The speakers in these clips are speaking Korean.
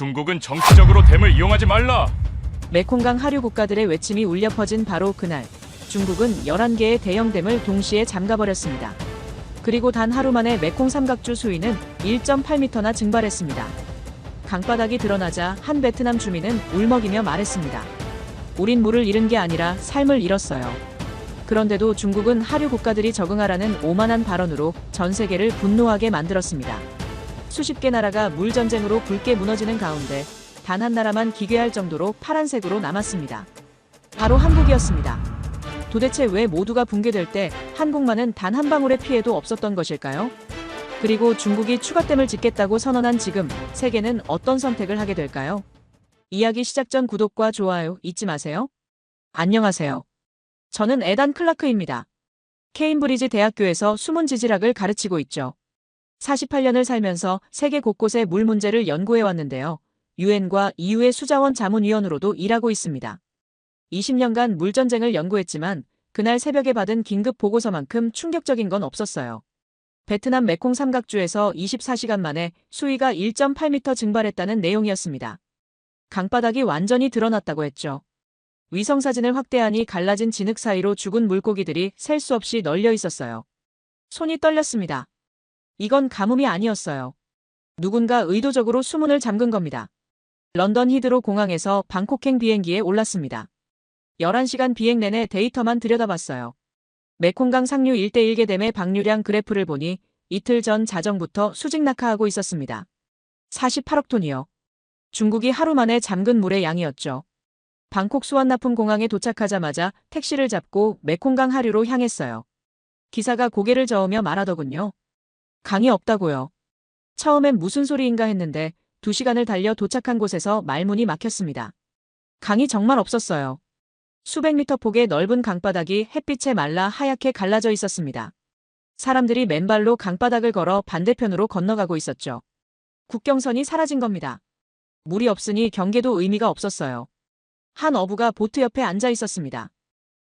중국은 정치적으로 댐을 이용하지 말라. 메콩강 하류 국가들의 외침이 울려 퍼진 바로 그날, 중국은 11개의 대형 댐을 동시에 잠가버렸습니다. 그리고 단 하루 만에 메콩 삼각주 수위는 1.8m나 증발했습니다. 강바닥이 드러나자 한 베트남 주민은 울먹이며 말했습니다. 우린 물을 잃은 게 아니라 삶을 잃었어요. 그런데도 중국은 하류 국가들이 적응하라는 오만한 발언으로 전 세계를 분노하게 만들었습니다. 수십 개 나라가 물전쟁으로 붉게 무너지는 가운데 단 한 나라만 기괴할 정도로 파란색으로 남았습니다. 바로 한국이었습니다. 도대체 왜 모두가 붕괴될 때 한국만은 단 한 방울의 피해도 없었던 것일까요? 그리고 중국이 추가댐을 짓겠다고 선언한 지금 세계는 어떤 선택을 하게 될까요? 이야기 시작 전 구독과 좋아요 잊지 마세요. 안녕하세요. 저는 에단 클라크입니다. 케임브리지 대학교에서 수문지질학을 가르치고 있죠. 48년을 살면서 세계 곳곳의 물 문제를 연구해 왔는데요. 유엔과 EU의 수자원 자문위원으로도 일하고 있습니다. 20년간 물전쟁을 연구했지만 그날 새벽에 받은 긴급 보고서만큼 충격적인 건 없었어요. 베트남 메콩 삼각주에서 24시간 만에 수위가 1.8m 증발했다는 내용이었습니다. 강바닥이 완전히 드러났다고 했죠. 위성사진을 확대하니 갈라진 진흙 사이로 죽은 물고기들이 셀 수 없이 널려 있었어요. 손이 떨렸습니다. 이건 가뭄이 아니었어요. 누군가 의도적으로 수문을 잠근 겁니다. 런던 히드로 공항에서 방콕행 비행기에 올랐습니다. 11시간 비행 내내 데이터만 들여다봤어요. 메콩강 상류 1대1개 댐의 방류량 그래프를 보니 이틀 전 자정부터 수직 낙하하고 있었습니다. 48억 톤이요. 중국이 하루 만에 잠근 물의 양이었죠. 방콕 수완나품 공항에 도착하자마자 택시를 잡고 메콩강 하류로 향했어요. 기사가 고개를 저으며 말하더군요. 강이 없다고요. 처음엔 무슨 소리인가 했는데 2시간을 달려 도착한 곳에서 말문이 막혔습니다. 강이 정말 없었어요. 수백 미터 폭의 넓은 강바닥이 햇빛에 말라 하얗게 갈라져 있었습니다. 사람들이 맨발로 강바닥을 걸어 반대편으로 건너가고 있었죠. 국경선이 사라진 겁니다. 물이 없으니 경계도 의미가 없었어요. 한 어부가 보트 옆에 앉아 있었습니다.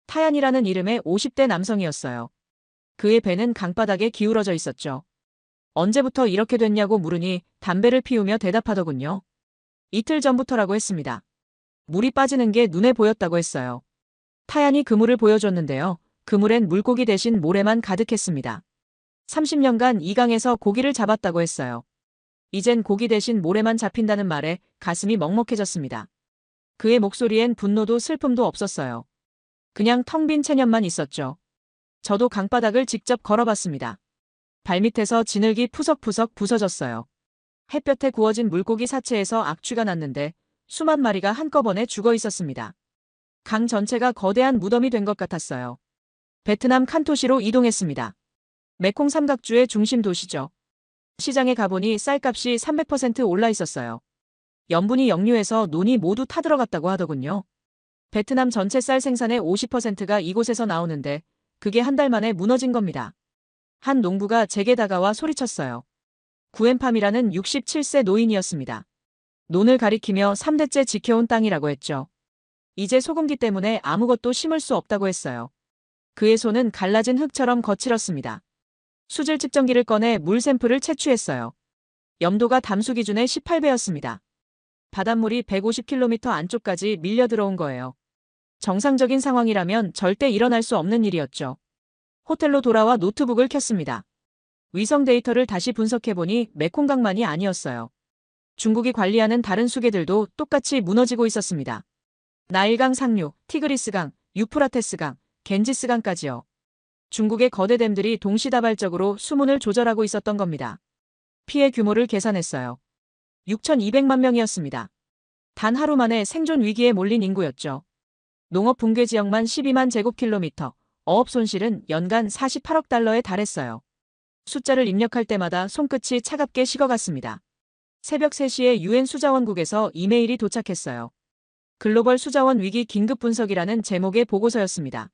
타얀이라는 이름의 50대 남성이었어요. 그의 배는 강바닥에 기울어져 있었죠. 언제부터 이렇게 됐냐고 물으니 담배를 피우며 대답하더군요. 이틀 전부터라고 했습니다. 물이 빠지는 게 눈에 보였다고 했어요. 타얀이 그물을 보여줬는데요. 그물엔 물고기 대신 모래만 가득했습니다. 30년간 이 강에서 고기를 잡았다고 했어요. 이젠 고기 대신 모래만 잡힌다는 말에 가슴이 먹먹해졌습니다. 그의 목소리엔 분노도 슬픔도 없었어요. 그냥 텅 빈 체념만 있었죠. 저도 강바닥을 직접 걸어봤습니다. 발밑에서 진흙이 푸석푸석 부서졌어요. 햇볕에 구워진 물고기 사체에서 악취가 났는데 수만 마리가 한꺼번에 죽어 있었습니다. 강 전체가 거대한 무덤이 된 것 같았어요. 베트남 칸토시로 이동했습니다. 메콩 삼각주의 중심 도시죠. 시장에 가보니 쌀값이 300% 올라 있었어요. 염분이 역류해서 논이 모두 타들어갔다고 하더군요. 베트남 전체 쌀 생산의 50%가 이곳에서 나오는데 그게 한 달 만에 무너진 겁니다. 한 농부가 제게 다가와 소리쳤어요. 구엠팜이라는 67세 노인이었습니다. 논을 가리키며 3대째 지켜온 땅이라고 했죠. 이제 소금기 때문에 아무것도 심을 수 없다고 했어요. 그의 손은 갈라진 흙처럼 거칠었습니다. 수질 측정기를 꺼내 물 샘플을 채취했어요. 염도가 담수 기준의 18배였습니다. 바닷물이 150km 안쪽까지 밀려 들어온 거예요. 정상적인 상황이라면 절대 일어날 수 없는 일이었죠. 호텔로 돌아와 노트북을 켰습니다. 위성 데이터를 다시 분석해보니 메콩강만이 아니었어요. 중국이 관리하는 다른 수계들도 똑같이 무너지고 있었습니다. 나일강 상류, 티그리스강, 유프라테스강, 겐지스강까지요. 중국의 거대 댐들이 동시다발적으로 수문을 조절하고 있었던 겁니다. 피해 규모를 계산했어요. 6,200만 명이었습니다. 단 하루 만에 생존 위기에 몰린 인구였죠. 농업 붕괴 지역만 12만 제곱킬로미터, 어업 손실은 연간 48억 달러에 달했어요. 숫자를 입력할 때마다 손끝이 차갑게 식어갔습니다. 새벽 3시에 유엔 수자원국에서 이메일이 도착했어요. 글로벌 수자원 위기 긴급 분석이라는 제목의 보고서였습니다.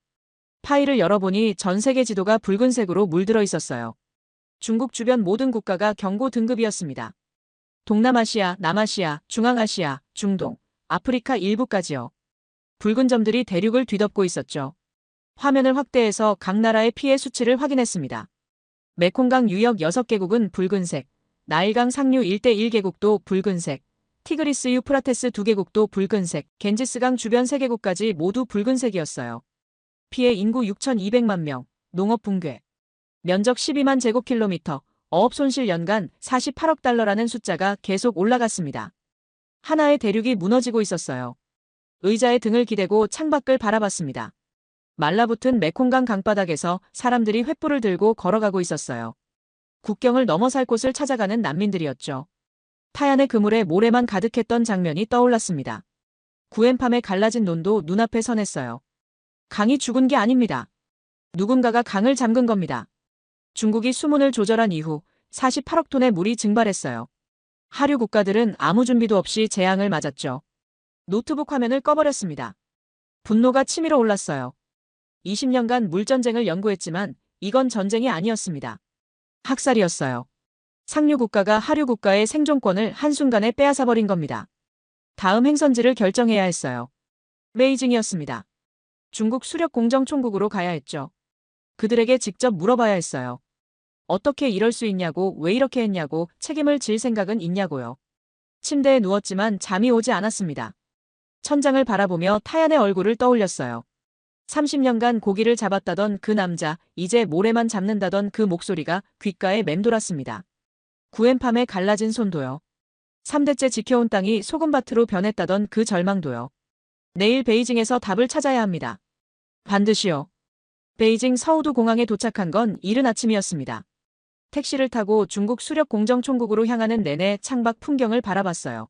파일을 열어보니 전 세계 지도가 붉은색으로 물들어 있었어요. 중국 주변 모든 국가가 경고 등급이었습니다. 동남아시아, 남아시아, 중앙아시아, 중동, 아프리카 일부까지요. 붉은 점들이 대륙을 뒤덮고 있었죠. 화면을 확대해서 각 나라의 피해 수치를 확인했습니다. 메콩강 유역 6개국은 붉은색, 나일강 상류 1대1개국도 붉은색, 티그리스 유프라테스 2개국도 붉은색, 겐지스강 주변 3개국까지 모두 붉은색이었어요. 피해 인구 6,200만 명, 농업 붕괴. 면적 12만 제곱킬로미터, 어업 손실 연간 48억 달러라는 숫자가 계속 올라갔습니다. 하나의 대륙이 무너지고 있었어요. 의자에 등을 기대고 창밖을 바라봤습니다. 말라붙은 메콩강 강바닥에서 사람들이 횃불을 들고 걸어가고 있었어요. 국경을 넘어살 곳을 찾아가는 난민들이었죠. 타얀의 그물에 모래만 가득했던 장면이 떠올랐습니다. 구엠팜에 갈라진 논도 눈앞에 선했어요. 강이 죽은 게 아닙니다. 누군가가 강을 잠근 겁니다. 중국이 수문을 조절한 이후 48억 톤의 물이 증발했어요. 하류 국가들은 아무 준비도 없이 재앙을 맞았죠. 노트북 화면을 꺼버렸습니다. 분노가 치밀어 올랐어요. 20년간 물전쟁을 연구했지만 이건 전쟁이 아니었습니다. 학살이었어요. 상류 국가가 하류 국가의 생존권을 한순간에 빼앗아버린 겁니다. 다음 행선지를 결정해야 했어요. 베이징이었습니다. 중국 수력 공정 총국으로 가야 했죠. 그들에게 직접 물어봐야 했어요. 어떻게 이럴 수 있냐고, 왜 이렇게 했냐고, 책임을 질 생각은 있냐고요. 침대에 누웠지만 잠이 오지 않았습니다. 천장을 바라보며 타얀의 얼굴을 떠올렸어요. 30년간 고기를 잡았다던 그 남자, 이제 모래만 잡는다던 그 목소리가 귓가에 맴돌았습니다. 구엠팜에 갈라진 손도요. 3대째 지켜온 땅이 소금밭으로 변했다던 그 절망도요. 내일 베이징에서 답을 찾아야 합니다. 반드시요. 베이징 서우두 공항에 도착한 건 이른 아침이었습니다. 택시를 타고 중국 수력 공정 총국으로 향하는 내내 창밖 풍경을 바라봤어요.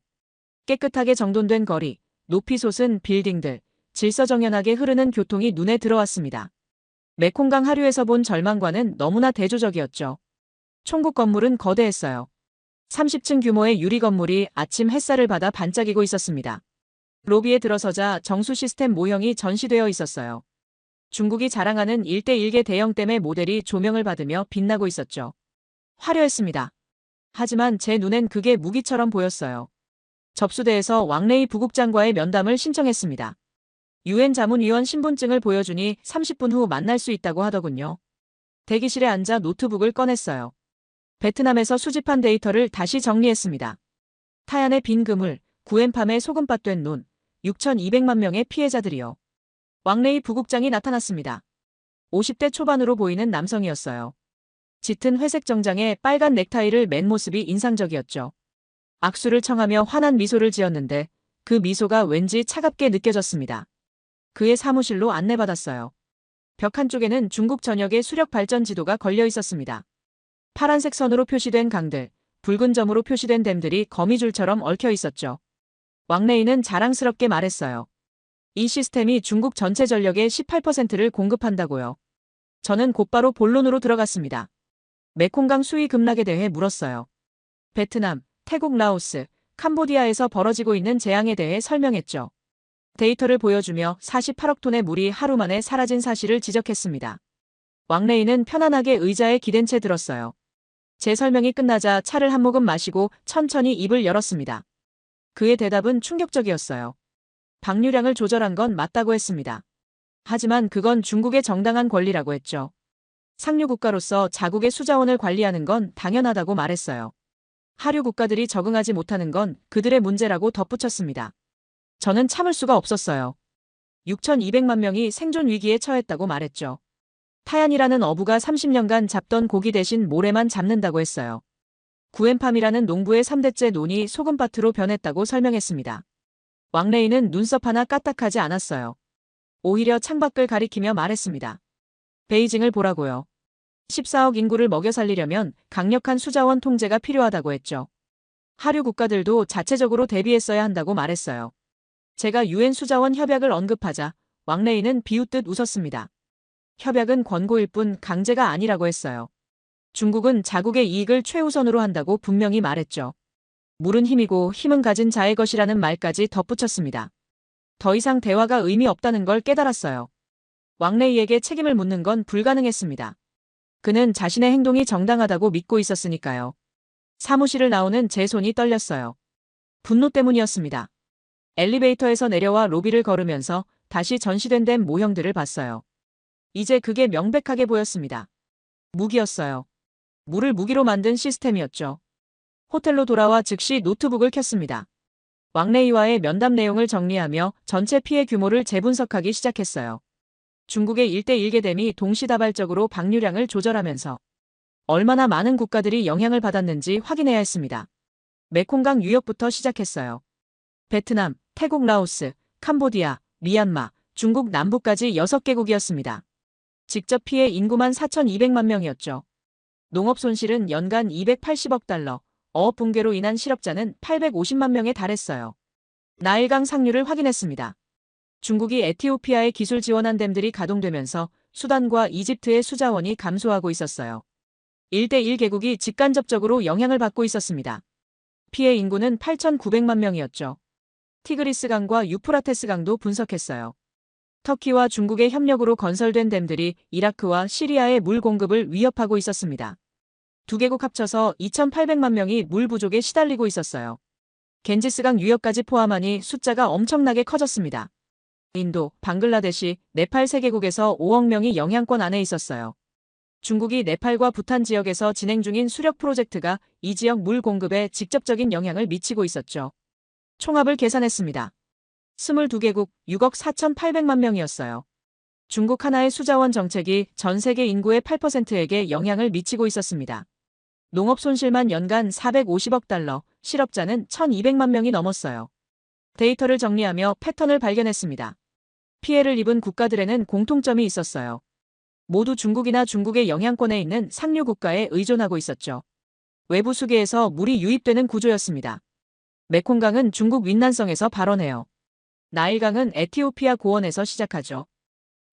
깨끗하게 정돈된 거리, 높이 솟은 빌딩들, 질서정연하게 흐르는 교통이 눈에 들어왔습니다. 메콩강 하류에서 본 절망과는 너무나 대조적이었죠. 총국 건물은 거대했어요. 30층 규모의 유리 건물이 아침 햇살을 받아 반짝이고 있었습니다. 로비에 들어서자 정수 시스템 모형이 전시되어 있었어요. 중국이 자랑하는 1대1개 대형댐의 모델이 조명을 받으며 빛나고 있었죠. 화려했습니다. 하지만 제 눈엔 그게 무기처럼 보였어요. 접수대에서 왕레이 부국장과의 면담을 신청했습니다. 유엔 자문위원 신분증을 보여주니 30분 후 만날 수 있다고 하더군요. 대기실에 앉아 노트북을 꺼냈어요. 베트남에서 수집한 데이터를 다시 정리했습니다. 타얀의 빈 그물, 구엠팜의 소금밭된 논, 6,200만 명의 피해자들이요. 왕레이 부국장이 나타났습니다. 50대 초반으로 보이는 남성이었어요. 짙은 회색 정장에 빨간 넥타이를 맨 모습이 인상적이었죠. 악수를 청하며 환한 미소를 지었는데 그 미소가 왠지 차갑게 느껴졌습니다. 그의 사무실로 안내받았어요. 벽 한쪽에는 중국 전역의 수력 발전 지도가 걸려 있었습니다. 파란색 선으로 표시된 강들, 붉은 점으로 표시된 댐들이 거미줄처럼 얽혀 있었죠. 왕레이는 자랑스럽게 말했어요. 이 시스템이 중국 전체 전력의 18%를 공급한다고요. 저는 곧바로 본론으로 들어갔습니다. 메콩강 수위 급락에 대해 물었어요. 베트남, 태국, 라오스, 캄보디아에서 벌어지고 있는 재앙에 대해 설명했죠. 데이터를 보여주며 48억 톤의 물이 하루 만에 사라진 사실을 지적했습니다. 왕레이는 편안하게 의자에 기댄 채 들었어요. 제 설명이 끝나자 차를 한 모금 마시고 천천히 입을 열었습니다. 그의 대답은 충격적이었어요. 방류량을 조절한 건 맞다고 했습니다. 하지만 그건 중국의 정당한 권리라고 했죠. 상류 국가로서 자국의 수자원을 관리하는 건 당연하다고 말했어요. 하류 국가들이 적응하지 못하는 건 그들의 문제라고 덧붙였습니다. 저는 참을 수가 없었어요. 6,200만 명이 생존 위기에 처했다고 말했죠. 타얀이라는 어부가 30년간 잡던 고기 대신 모래만 잡는다고 했어요. 구엠팜이라는 농부의 3대째 논이 소금밭으로 변했다고 설명했습니다. 왕레이는 눈썹 하나 까딱하지 않았어요. 오히려 창밖을 가리키며 말했습니다. 베이징을 보라고요. 14억 인구를 먹여 살리려면 강력한 수자원 통제가 필요하다고 했죠. 하류 국가들도 자체적으로 대비했어야 한다고 말했어요. 제가 유엔 수자원 협약을 언급하자 왕레이는 비웃듯 웃었습니다. 협약은 권고일 뿐 강제가 아니라고 했어요. 중국은 자국의 이익을 최우선으로 한다고 분명히 말했죠. 물은 힘이고 힘은 가진 자의 것이라는 말까지 덧붙였습니다. 더 이상 대화가 의미 없다는 걸 깨달았어요. 왕레이에게 책임을 묻는 건 불가능했습니다. 그는 자신의 행동이 정당하다고 믿고 있었으니까요. 사무실을 나오는 제 손이 떨렸어요. 분노 때문이었습니다. 엘리베이터에서 내려와 로비를 걸으면서 다시 전시된 댐 모형들을 봤어요. 이제 그게 명백하게 보였습니다. 무기였어요. 물을 무기로 만든 시스템이었죠. 호텔로 돌아와 즉시 노트북을 켰습니다. 왕레이와의 면담 내용을 정리하며 전체 피해 규모를 재분석하기 시작했어요. 중국의 1대1 계댐이 동시다발적으로 방류량을 조절하면서 얼마나 많은 국가들이 영향을 받았는지 확인해야 했습니다. 메콩강 유역부터 시작했어요. 베트남, 태국, 라오스, 캄보디아, 미얀마, 중국 남부까지 6개국이었습니다. 직접 피해 인구만 4,200만 명이었죠. 농업 손실은 연간 280억 달러, 어업 붕괴로 인한 실업자는 850만 명에 달했어요. 나일강 상류를 확인했습니다. 중국이 에티오피아에 기술 지원한 댐들이 가동되면서 수단과 이집트의 수자원이 감소하고 있었어요. 1대1 개국이 직간접적으로 영향을 받고 있었습니다. 피해 인구는 8,900만 명이었죠. 티그리스 강과 유프라테스 강도 분석했어요. 터키와 중국의 협력으로 건설된 댐들이 이라크와 시리아의 물 공급을 위협하고 있었습니다. 두 개국 합쳐서 2,800만 명이 물 부족에 시달리고 있었어요. 겐지스강 유역까지 포함하니 숫자가 엄청나게 커졌습니다. 인도, 방글라데시, 네팔 3개국에서 5억 명이 영향권 안에 있었어요. 중국이 네팔과 부탄 지역에서 진행 중인 수력 프로젝트가 이 지역 물 공급에 직접적인 영향을 미치고 있었죠. 총합을 계산했습니다. 22개국 6억 4,800만 명이었어요. 중국 하나의 수자원 정책이 전 세계 인구의 8%에게 영향을 미치고 있었습니다. 농업 손실만 연간 450억 달러, 실업자는 1,200만 명이 넘었어요. 데이터를 정리하며 패턴을 발견했습니다. 피해를 입은 국가들에는 공통점이 있었어요. 모두 중국이나 중국의 영향권에 있는 상류 국가에 의존하고 있었죠. 외부 수계에서 물이 유입되는 구조였습니다. 메콩강은 중국 윈난성에서 발원해요. 나일강은 에티오피아 고원에서 시작하죠.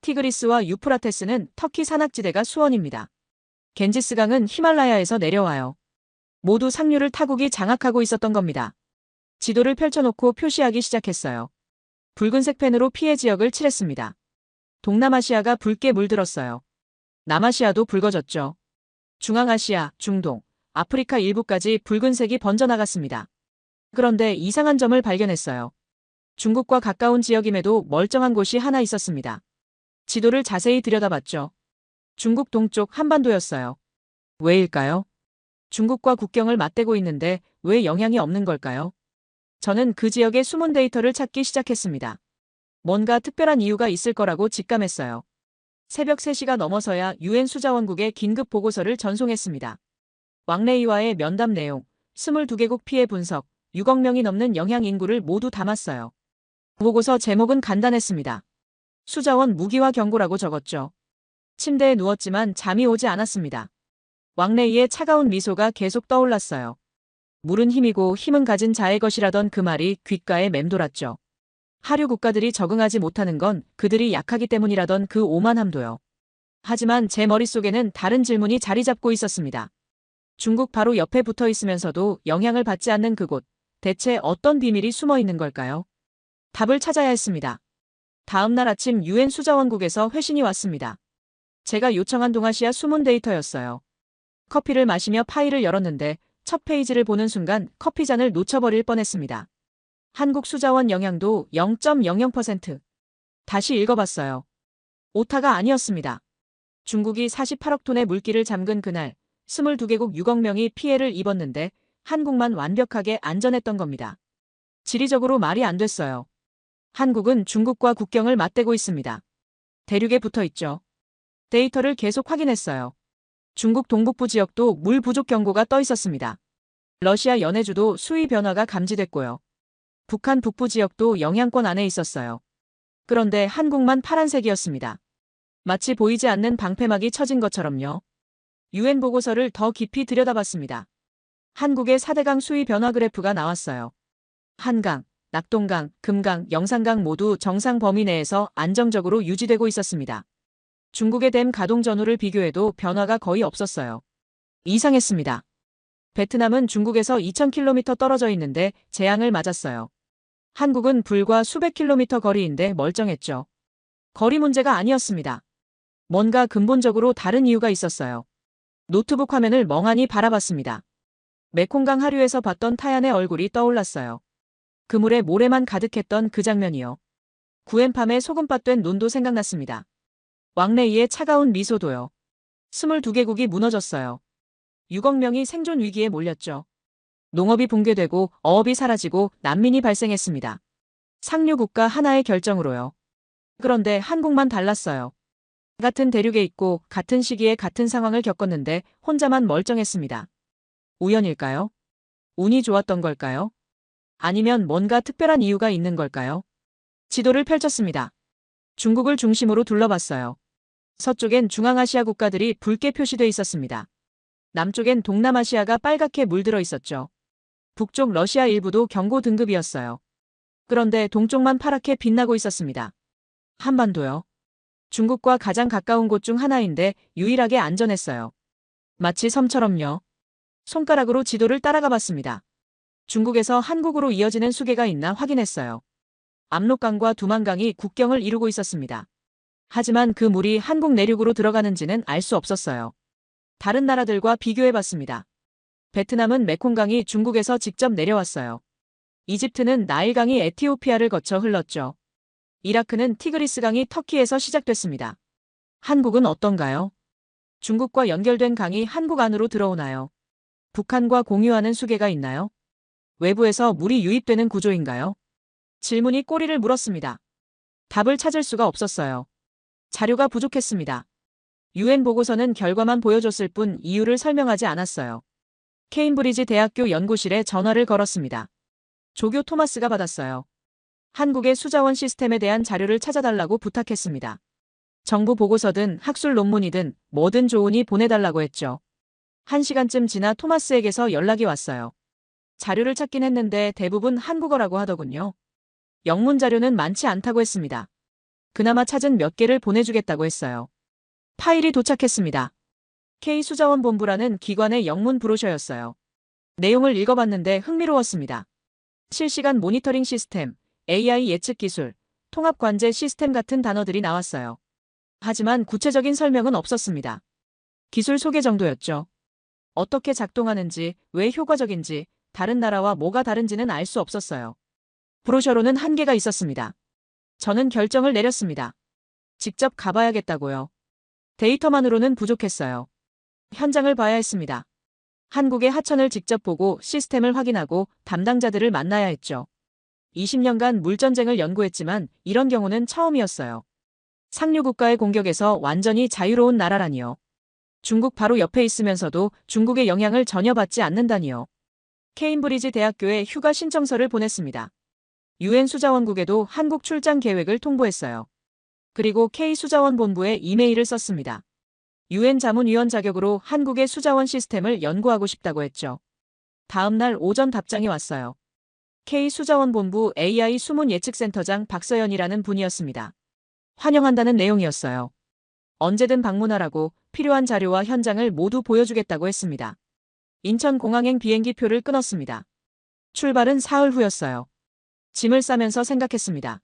티그리스와 유프라테스는 터키 산악지대가 수원입니다. 겐지스강은 히말라야에서 내려와요. 모두 상류를 타국이 장악하고 있었던 겁니다. 지도를 펼쳐놓고 표시하기 시작했어요. 붉은색 펜으로 피해 지역을 칠했습니다. 동남아시아가 붉게 물들었어요. 남아시아도 붉어졌죠. 중앙아시아, 중동, 아프리카 일부까지 붉은색이 번져나갔습니다. 그런데 이상한 점을 발견했어요. 중국과 가까운 지역임에도 멀쩡한 곳이 하나 있었습니다. 지도를 자세히 들여다봤죠. 중국 동쪽 한반도였어요. 왜일까요? 중국과 국경을 맞대고 있는데 왜 영향이 없는 걸까요? 저는 그 지역의 숨은 데이터를 찾기 시작했습니다. 뭔가 특별한 이유가 있을 거라고 직감했어요. 새벽 3시가 넘어서야 유엔 수자원국에 긴급 보고서를 전송했습니다. 왕레이와의 면담 내용, 22개국 피해 분석, 6억 명이 넘는 영향 인구를 모두 담았어요. 보고서 제목은 간단했습니다. 수자원 무기화 경고라고 적었죠. 침대에 누웠지만 잠이 오지 않았습니다. 왕레이의 차가운 미소가 계속 떠올랐어요. 물은 힘이고 힘은 가진 자의 것이라던 그 말이 귓가에 맴돌았죠. 하류 국가들이 적응하지 못하는 건 그들이 약하기 때문이라던 그 오만함도요. 하지만 제 머릿속에는 다른 질문이 자리 잡고 있었습니다. 중국 바로 옆에 붙어 있으면서도 영향을 받지 않는 그곳, 대체 어떤 비밀이 숨어 있는 걸까요? 답을 찾아야 했습니다. 다음 날 아침 유엔 수자원국에서 회신이 왔습니다. 제가 요청한 동아시아 숨은 데이터였어요. 커피를 마시며 파일을 열었는데 첫 페이지를 보는 순간 커피잔을 놓쳐버릴 뻔했습니다. 한국 수자원 영향도 0.00%. 다시 읽어봤어요. 오타가 아니었습니다. 중국이 48억 톤의 물기를 잠근 그날 22개국 6억 명이 피해를 입었는데 한국만 완벽하게 안전했던 겁니다. 지리적으로 말이 안 됐어요. 한국은 중국과 국경을 맞대고 있습니다. 대륙에 붙어 있죠. 데이터를 계속 확인했어요. 중국 동북부 지역도 물 부족 경고가 떠 있었습니다. 러시아 연해주도 수위 변화가 감지됐고요. 북한 북부 지역도 영향권 안에 있었어요. 그런데 한국만 파란색이었습니다. 마치 보이지 않는 방패막이 쳐진 것처럼요. 유엔 보고서를 더 깊이 들여다봤습니다. 한국의 4대강 수위 변화 그래프가 나왔어요. 한강, 낙동강, 금강, 영산강 모두 정상 범위 내에서 안정적으로 유지되고 있었습니다. 중국의 댐 가동 전후를 비교해도 변화가 거의 없었어요. 이상했습니다. 베트남은 중국에서 2,000km 떨어져 있는데 재앙을 맞았어요. 한국은 불과 수백 킬로미터 거리인데 멀쩡했죠. 거리 문제가 아니었습니다. 뭔가 근본적으로 다른 이유가 있었어요. 노트북 화면을 멍하니 바라봤습니다. 메콩강 하류에서 봤던 타얀의 얼굴이 떠올랐어요. 그물에 모래만 가득했던 그 장면이요. 구엠팜의 소금밭된 논도 생각났습니다. 왕레이의 차가운 미소도요. 22개국이 무너졌어요. 6억 명이 생존 위기에 몰렸죠. 농업이 붕괴되고 어업이 사라지고 난민이 발생했습니다. 상류국가 하나의 결정으로요. 그런데 한국만 달랐어요. 같은 대륙에 있고 같은 시기에 같은 상황을 겪었는데 혼자만 멀쩡했습니다. 우연일까요? 운이 좋았던 걸까요? 아니면 뭔가 특별한 이유가 있는 걸까요? 지도를 펼쳤습니다. 중국을 중심으로 둘러봤어요. 서쪽엔 중앙아시아 국가들이 붉게 표시돼 있었습니다. 남쪽엔 동남아시아가 빨갛게 물들어 있었죠. 북쪽 러시아 일부도 경고 등급이었어요. 그런데 동쪽만 파랗게 빛나고 있었습니다. 한반도요. 중국과 가장 가까운 곳 중 하나인데 유일하게 안전했어요. 마치 섬처럼요. 손가락으로 지도를 따라가 봤습니다. 중국에서 한국으로 이어지는 수계가 있나 확인했어요. 압록강과 두만강이 국경을 이루고 있었습니다. 하지만 그 물이 한국 내륙으로 들어가는지는 알 수 없었어요. 다른 나라들과 비교해봤습니다. 베트남은 메콩강이 중국에서 직접 내려왔어요. 이집트는 나일강이 에티오피아를 거쳐 흘렀죠. 이라크는 티그리스강이 터키에서 시작됐습니다. 한국은 어떤가요? 중국과 연결된 강이 한국 안으로 들어오나요? 북한과 공유하는 수계가 있나요? 외부에서 물이 유입되는 구조인가요? 질문이 꼬리를 물었습니다. 답을 찾을 수가 없었어요. 자료가 부족했습니다. UN 보고서는 결과만 보여줬을 뿐 이유를 설명하지 않았어요. 케임브리지 대학교 연구실에 전화를 걸었습니다. 조교 토마스가 받았어요. 한국의 수자원 시스템에 대한 자료를 찾아달라고 부탁했습니다. 정부 보고서든 학술 논문이든 뭐든 좋으니 보내달라고 했죠. 1시간쯤 지나 토마스에게서 연락이 왔어요. 자료를 찾긴 했는데 대부분 한국어라고 하더군요. 영문 자료는 많지 않다고 했습니다. 그나마 찾은 몇 개를 보내주겠다고 했어요. 파일이 도착했습니다. K수자원본부라는 기관의 영문 브로셔였어요. 내용을 읽어봤는데 흥미로웠습니다. 실시간 모니터링 시스템, AI 예측 기술, 통합 관제 시스템 같은 단어들이 나왔어요. 하지만 구체적인 설명은 없었습니다. 기술 소개 정도였죠. 어떻게 작동하는지, 왜 효과적인지, 다른 나라와 뭐가 다른지는 알 수 없었어요. 브로셔로는 한계가 있었습니다. 저는 결정을 내렸습니다. 직접 가봐야겠다고요. 데이터만으로는 부족했어요. 현장을 봐야 했습니다. 한국의 하천을 직접 보고 시스템을 확인하고 담당자들을 만나야 했죠. 20년간 물전쟁을 연구했지만 이런 경우는 처음이었어요. 상류국가의 공격에서 완전히 자유로운 나라라니요. 중국 바로 옆에 있으면서도 중국의 영향을 전혀 받지 않는다니요. 케임브리지 대학교에 휴가 신청서를 보냈습니다. UN 수자원국에도 한국 출장 계획을 통보했어요. 그리고 K수자원 본부에 이메일을 썼습니다. UN 자문위원 자격으로 한국의 수자원 시스템을 연구하고 싶다고 했죠. 다음 날 오전 답장이 왔어요. K수자원 본부 AI 수문 예측센터장 박서연이라는 분이었습니다. 환영한다는 내용이었어요. 언제든 방문하라고 필요한 자료와 현장을 모두 보여주겠다고 했습니다. 인천공항행 비행기표를 끊었습니다. 출발은 사흘 후였어요. 짐을 싸면서 생각했습니다.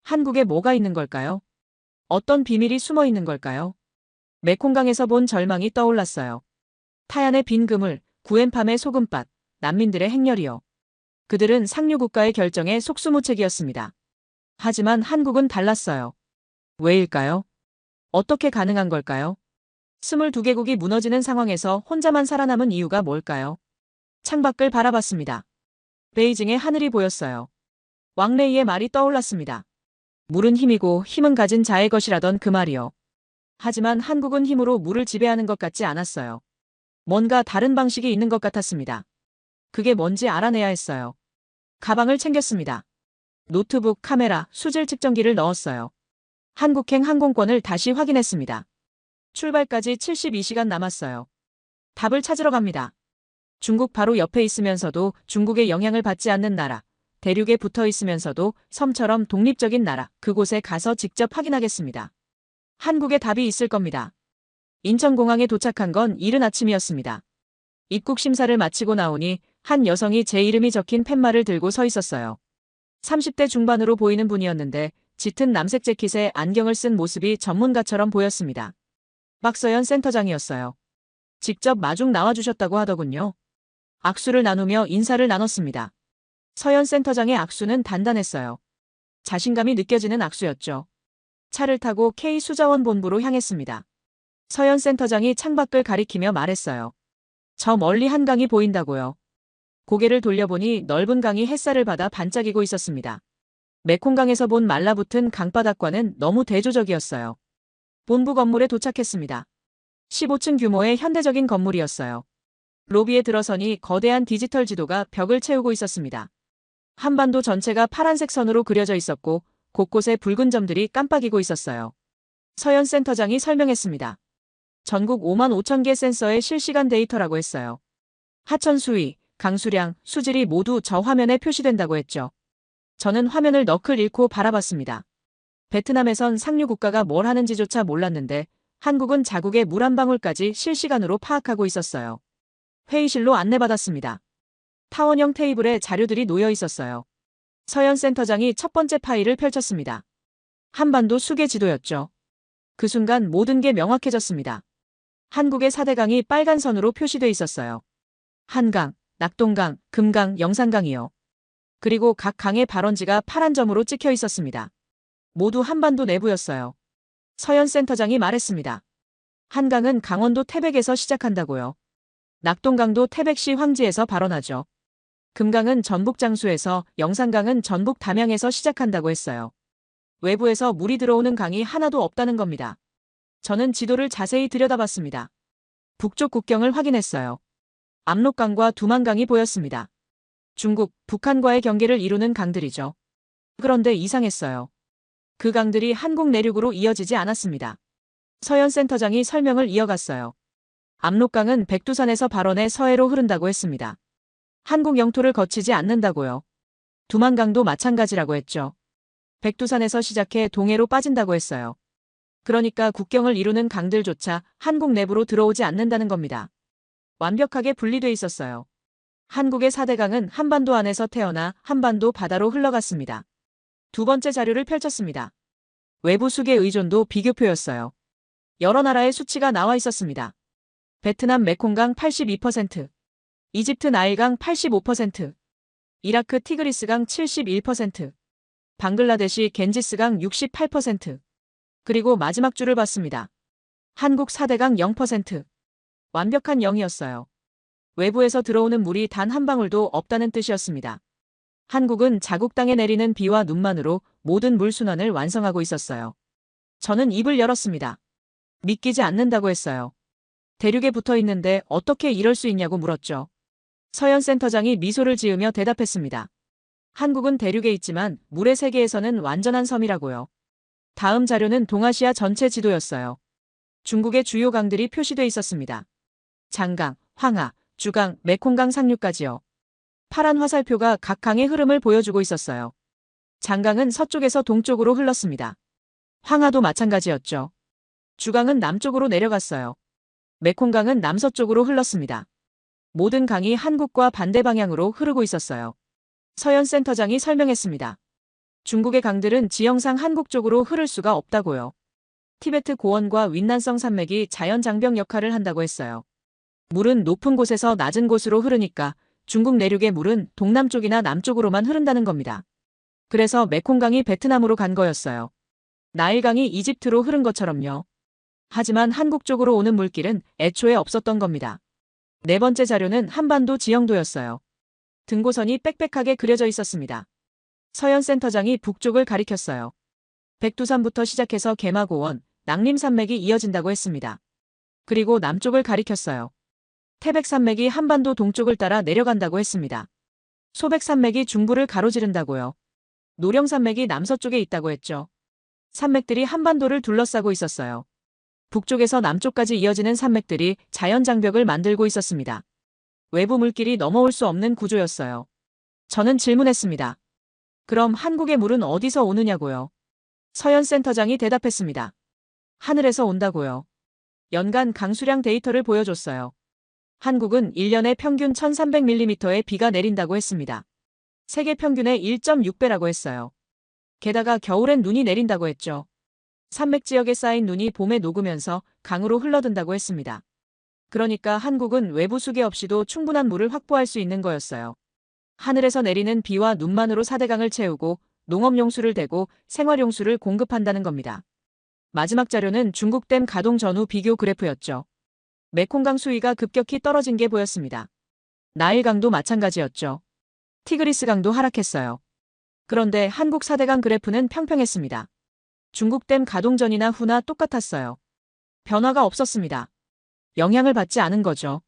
한국에 뭐가 있는 걸까요? 어떤 비밀이 숨어 있는 걸까요? 메콩강에서 본 절망이 떠올랐어요. 타얀의 빈 그물, 구엠팜의 소금밭, 난민들의 행렬이요. 그들은 상류국가의 결정에 속수무책이었습니다. 하지만 한국은 달랐어요. 왜일까요? 어떻게 가능한 걸까요? 22개국이 무너지는 상황에서 혼자만 살아남은 이유가 뭘까요? 창밖을 바라봤습니다. 베이징의 하늘이 보였어요. 왕레이의 말이 떠올랐습니다. 물은 힘이고 힘은 가진 자의 것이라던 그 말이요. 하지만 한국은 힘으로 물을 지배하는 것 같지 않았어요. 뭔가 다른 방식이 있는 것 같았습니다. 그게 뭔지 알아내야 했어요. 가방을 챙겼습니다. 노트북, 카메라, 수질 측정기를 넣었어요. 한국행 항공권을 다시 확인했습니다. 출발까지 72시간 남았어요. 답을 찾으러 갑니다. 중국 바로 옆에 있으면서도 중국의 영향을 받지 않는 나라, 대륙에 붙어 있으면서도 섬처럼 독립적인 나라, 그곳에 가서 직접 확인하겠습니다. 한국에 답이 있을 겁니다. 인천공항에 도착한 건 이른 아침이었습니다. 입국 심사를 마치고 나오니 한 여성이 제 이름이 적힌 팻말을 들고 서 있었어요. 30대 중반으로 보이는 분이었는데 짙은 남색 재킷에 안경을 쓴 모습이 전문가처럼 보였습니다. 박서연 센터장이었어요. 직접 마중 나와주셨다고 하더군요. 악수를 나누며 인사를 나눴습니다. 서연 센터장의 악수는 단단했어요. 자신감이 느껴지는 악수였죠. 차를 타고 K수자원 본부로 향했습니다. 서연 센터장이 창밖을 가리키며 말했어요. 저 멀리 한강이 보인다고요. 고개를 돌려보니 넓은 강이 햇살을 받아 반짝이고 있었습니다. 메콩강에서 본 말라붙은 강바닥과는 너무 대조적이었어요. 본부 건물에 도착했습니다. 15층 규모의 현대적인 건물이었어요. 로비에 들어서니 거대한 디지털 지도가 벽을 채우고 있었습니다. 한반도 전체가 파란색 선으로 그려져 있었고 곳곳에 붉은 점들이 깜빡이고 있었어요. 서현 센터장이 설명했습니다. 전국 5만 5천 개 센서의 실시간 데이터라고 했어요. 하천 수위, 강수량, 수질이 모두 저 화면에 표시된다고 했죠. 저는 화면을 너클 잃고 바라봤습니다. 베트남에선 상류 국가가 뭘 하는지조차 몰랐는데 한국은 자국의 물 한 방울까지 실시간으로 파악하고 있었어요. 회의실로 안내받았습니다. 타원형 테이블에 자료들이 놓여 있었어요. 서현 센터장이 첫 번째 파일을 펼쳤습니다. 한반도 수계 지도였죠. 그 순간 모든 게 명확해졌습니다. 한국의 4대강이 빨간 선으로 표시돼 있었어요. 한강, 낙동강, 금강, 영산강이요. 그리고 각 강의 발원지가 파란 점으로 찍혀 있었습니다. 모두 한반도 내부였어요. 서현 센터장이 말했습니다. 한강은 강원도 태백에서 시작한다고요. 낙동강도 태백시 황지에서 발원하죠. 금강은 전북 장수에서, 영산강은 전북 담양에서 시작한다고 했어요. 외부에서 물이 들어오는 강이 하나도 없다는 겁니다. 저는 지도를 자세히 들여다봤습니다. 북쪽 국경을 확인했어요. 압록강과 두만강이 보였습니다. 중국, 북한과의 경계를 이루는 강들이죠. 그런데 이상했어요. 그 강들이 한국 내륙으로 이어지지 않았습니다. 서현 센터장이 설명을 이어갔어요. 압록강은 백두산에서 발원해 서해로 흐른다고 했습니다. 한국 영토를 거치지 않는다고요. 두만강도 마찬가지라고 했죠. 백두산에서 시작해 동해로 빠진다고 했어요. 그러니까 국경을 이루는 강들조차 한국 내부로 들어오지 않는다는 겁니다. 완벽하게 분리돼 있었어요. 한국의 4대강은 한반도 안에서 태어나 한반도 바다로 흘러갔습니다. 두 번째 자료를 펼쳤습니다. 외부 수계 의존도 비교표였어요. 여러 나라의 수치가 나와 있었습니다. 베트남 메콩강 82%, 이집트 나일강 85%, 이라크 티그리스강 71%, 방글라데시 겐지스강 68%, 그리고 마지막 줄을 봤습니다. 한국 4대강 0%. 완벽한 0이었어요. 외부에서 들어오는 물이 단 한 방울도 없다는 뜻이었습니다. 한국은 자국 땅에 내리는 비와 눈만으로 모든 물순환을 완성하고 있었어요. 저는 입을 열었습니다. 믿기지 않는다고 했어요. 대륙에 붙어 있는데 어떻게 이럴 수 있냐고 물었죠. 서현 센터장이 미소를 지으며 대답했습니다. 한국은 대륙에 있지만 물의 세계에서는 완전한 섬이라고요. 다음 자료는 동아시아 전체 지도였어요. 중국의 주요 강들이 표시돼 있었습니다. 장강, 황하, 주강, 메콩강 상류까지요. 파란 화살표가 각 강의 흐름을 보여주고 있었어요. 장강은 서쪽에서 동쪽으로 흘렀습니다. 황하도 마찬가지였죠. 주강은 남쪽으로 내려갔어요. 메콩강은 남서쪽으로 흘렀습니다. 모든 강이 한국과 반대 방향으로 흐르고 있었어요. 서현 센터장이 설명했습니다. 중국의 강들은 지형상 한국 쪽으로 흐를 수가 없다고요. 티베트 고원과 윈난성 산맥이 자연 장벽 역할을 한다고 했어요. 물은 높은 곳에서 낮은 곳으로 흐르니까 중국 내륙의 물은 동남쪽이나 남쪽으로만 흐른다는 겁니다. 그래서 메콩강이 베트남으로 간 거였어요. 나일강이 이집트로 흐른 것처럼요. 하지만 한국 쪽으로 오는 물길은 애초에 없었던 겁니다. 네 번째 자료는 한반도 지형도였어요. 등고선이 빽빽하게 그려져 있었습니다. 서현 센터장이 북쪽을 가리켰어요. 백두산부터 시작해서 개마고원, 낭림산맥이 이어진다고 했습니다. 그리고 남쪽을 가리켰어요. 태백산맥이 한반도 동쪽을 따라 내려간다고 했습니다. 소백산맥이 중부를 가로지른다고요. 노령산맥이 남서쪽에 있다고 했죠. 산맥들이 한반도를 둘러싸고 있었어요. 북쪽에서 남쪽까지 이어지는 산맥들이 자연장벽을 만들고 있었습니다. 외부 물길이 넘어올 수 없는 구조였어요. 저는 질문했습니다. 그럼 한국의 물은 어디서 오느냐고요? 서현 센터장이 대답했습니다. 하늘에서 온다고요. 연간 강수량 데이터를 보여줬어요. 한국은 1년에 평균 1300mm의 비가 내린다고 했습니다. 세계 평균의 1.6배라고 했어요. 게다가 겨울엔 눈이 내린다고 했죠. 산맥 지역에 쌓인 눈이 봄에 녹으면서 강으로 흘러든다고 했습니다. 그러니까 한국은 외부 수계 없이도 충분한 물을 확보할 수 있는 거였어요. 하늘에서 내리는 비와 눈만으로 4대강을 채우고 농업용수를 대고 생활용수를 공급한다는 겁니다. 마지막 자료는 중국댐 가동 전후 비교 그래프였죠. 메콩강 수위가 급격히 떨어진 게 보였습니다. 나일강도 마찬가지였죠. 티그리스강도 하락했어요. 그런데 한국 4대강 그래프는 평평했습니다. 중국댐 가동 전이나 후나 똑같았어요. 변화가 없었습니다. 영향을 받지 않은 거죠.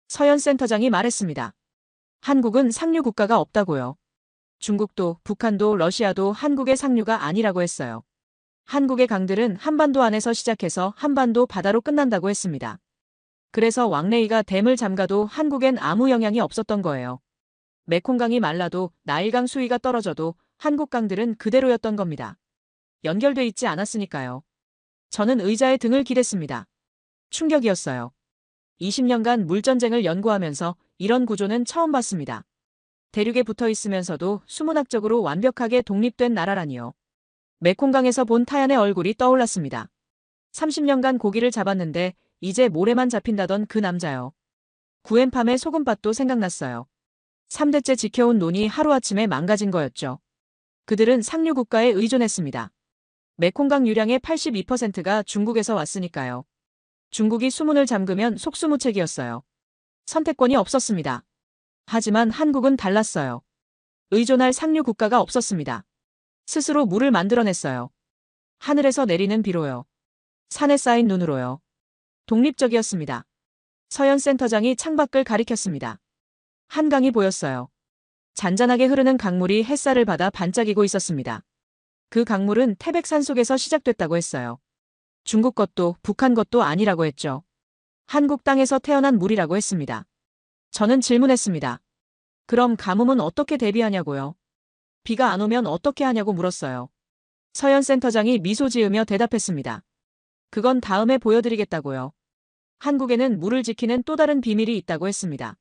서현 센터장이 말했습니다. 한국은 상류 국가가 없다고요. 중국도, 북한도, 러시아도 한국의 상류가 아니라고 했어요. 한국의 강들은 한반도 안에서 시작해서 한반도 바다로 끝난다고 했습니다. 그래서 왕레이가 댐을 잠가도 한국엔 아무 영향이 없었던 거예요. 메콩강이 말라도 나일강 수위가 떨어져도 한국 강들은 그대로였던 겁니다. 연결돼 있지 않았으니까요. 저는 의자에 등을 기댔습니다. 충격이었어요. 20년간 물전쟁을 연구하면서 이런 구조는 처음 봤습니다. 대륙에 붙어 있으면서도 수문학적으로 완벽하게 독립된 나라라니요. 메콩강에서 본 타얀의 얼굴이 떠올랐습니다. 30년간 고기를 잡았는데 이제 모래만 잡힌다던 그 남자요. 구엠팜의 소금밭도 생각났어요. 3대째 지켜온 논이 하루아침에 망가진 거였죠. 그들은 상류 국가에 의존했습니다. 메콩강 유량의 82%가 중국에서 왔으니까요. 중국이 수문을 잠그면 속수무책이었어요. 선택권이 없었습니다. 하지만 한국은 달랐어요. 의존할 상류 국가가 없었습니다. 스스로 물을 만들어냈어요. 하늘에서 내리는 비로요. 산에 쌓인 눈으로요. 독립적이었습니다. 서현 센터장이 창밖을 가리켰습니다. 한강이 보였어요. 잔잔하게 흐르는 강물이 햇살을 받아 반짝이고 있었습니다. 그 강물은 태백산 속에서 시작됐다고 했어요. 중국 것도 북한 것도 아니라고 했죠. 한국 땅에서 태어난 물이라고 했습니다. 저는 질문했습니다. 그럼 가뭄은 어떻게 대비하냐고요? 비가 안 오면 어떻게 하냐고 물었어요. 서현 센터장이 미소 지으며 대답했습니다. 그건 다음에 보여드리겠다고요. 한국에는 물을 지키는 또 다른 비밀이 있다고 했습니다.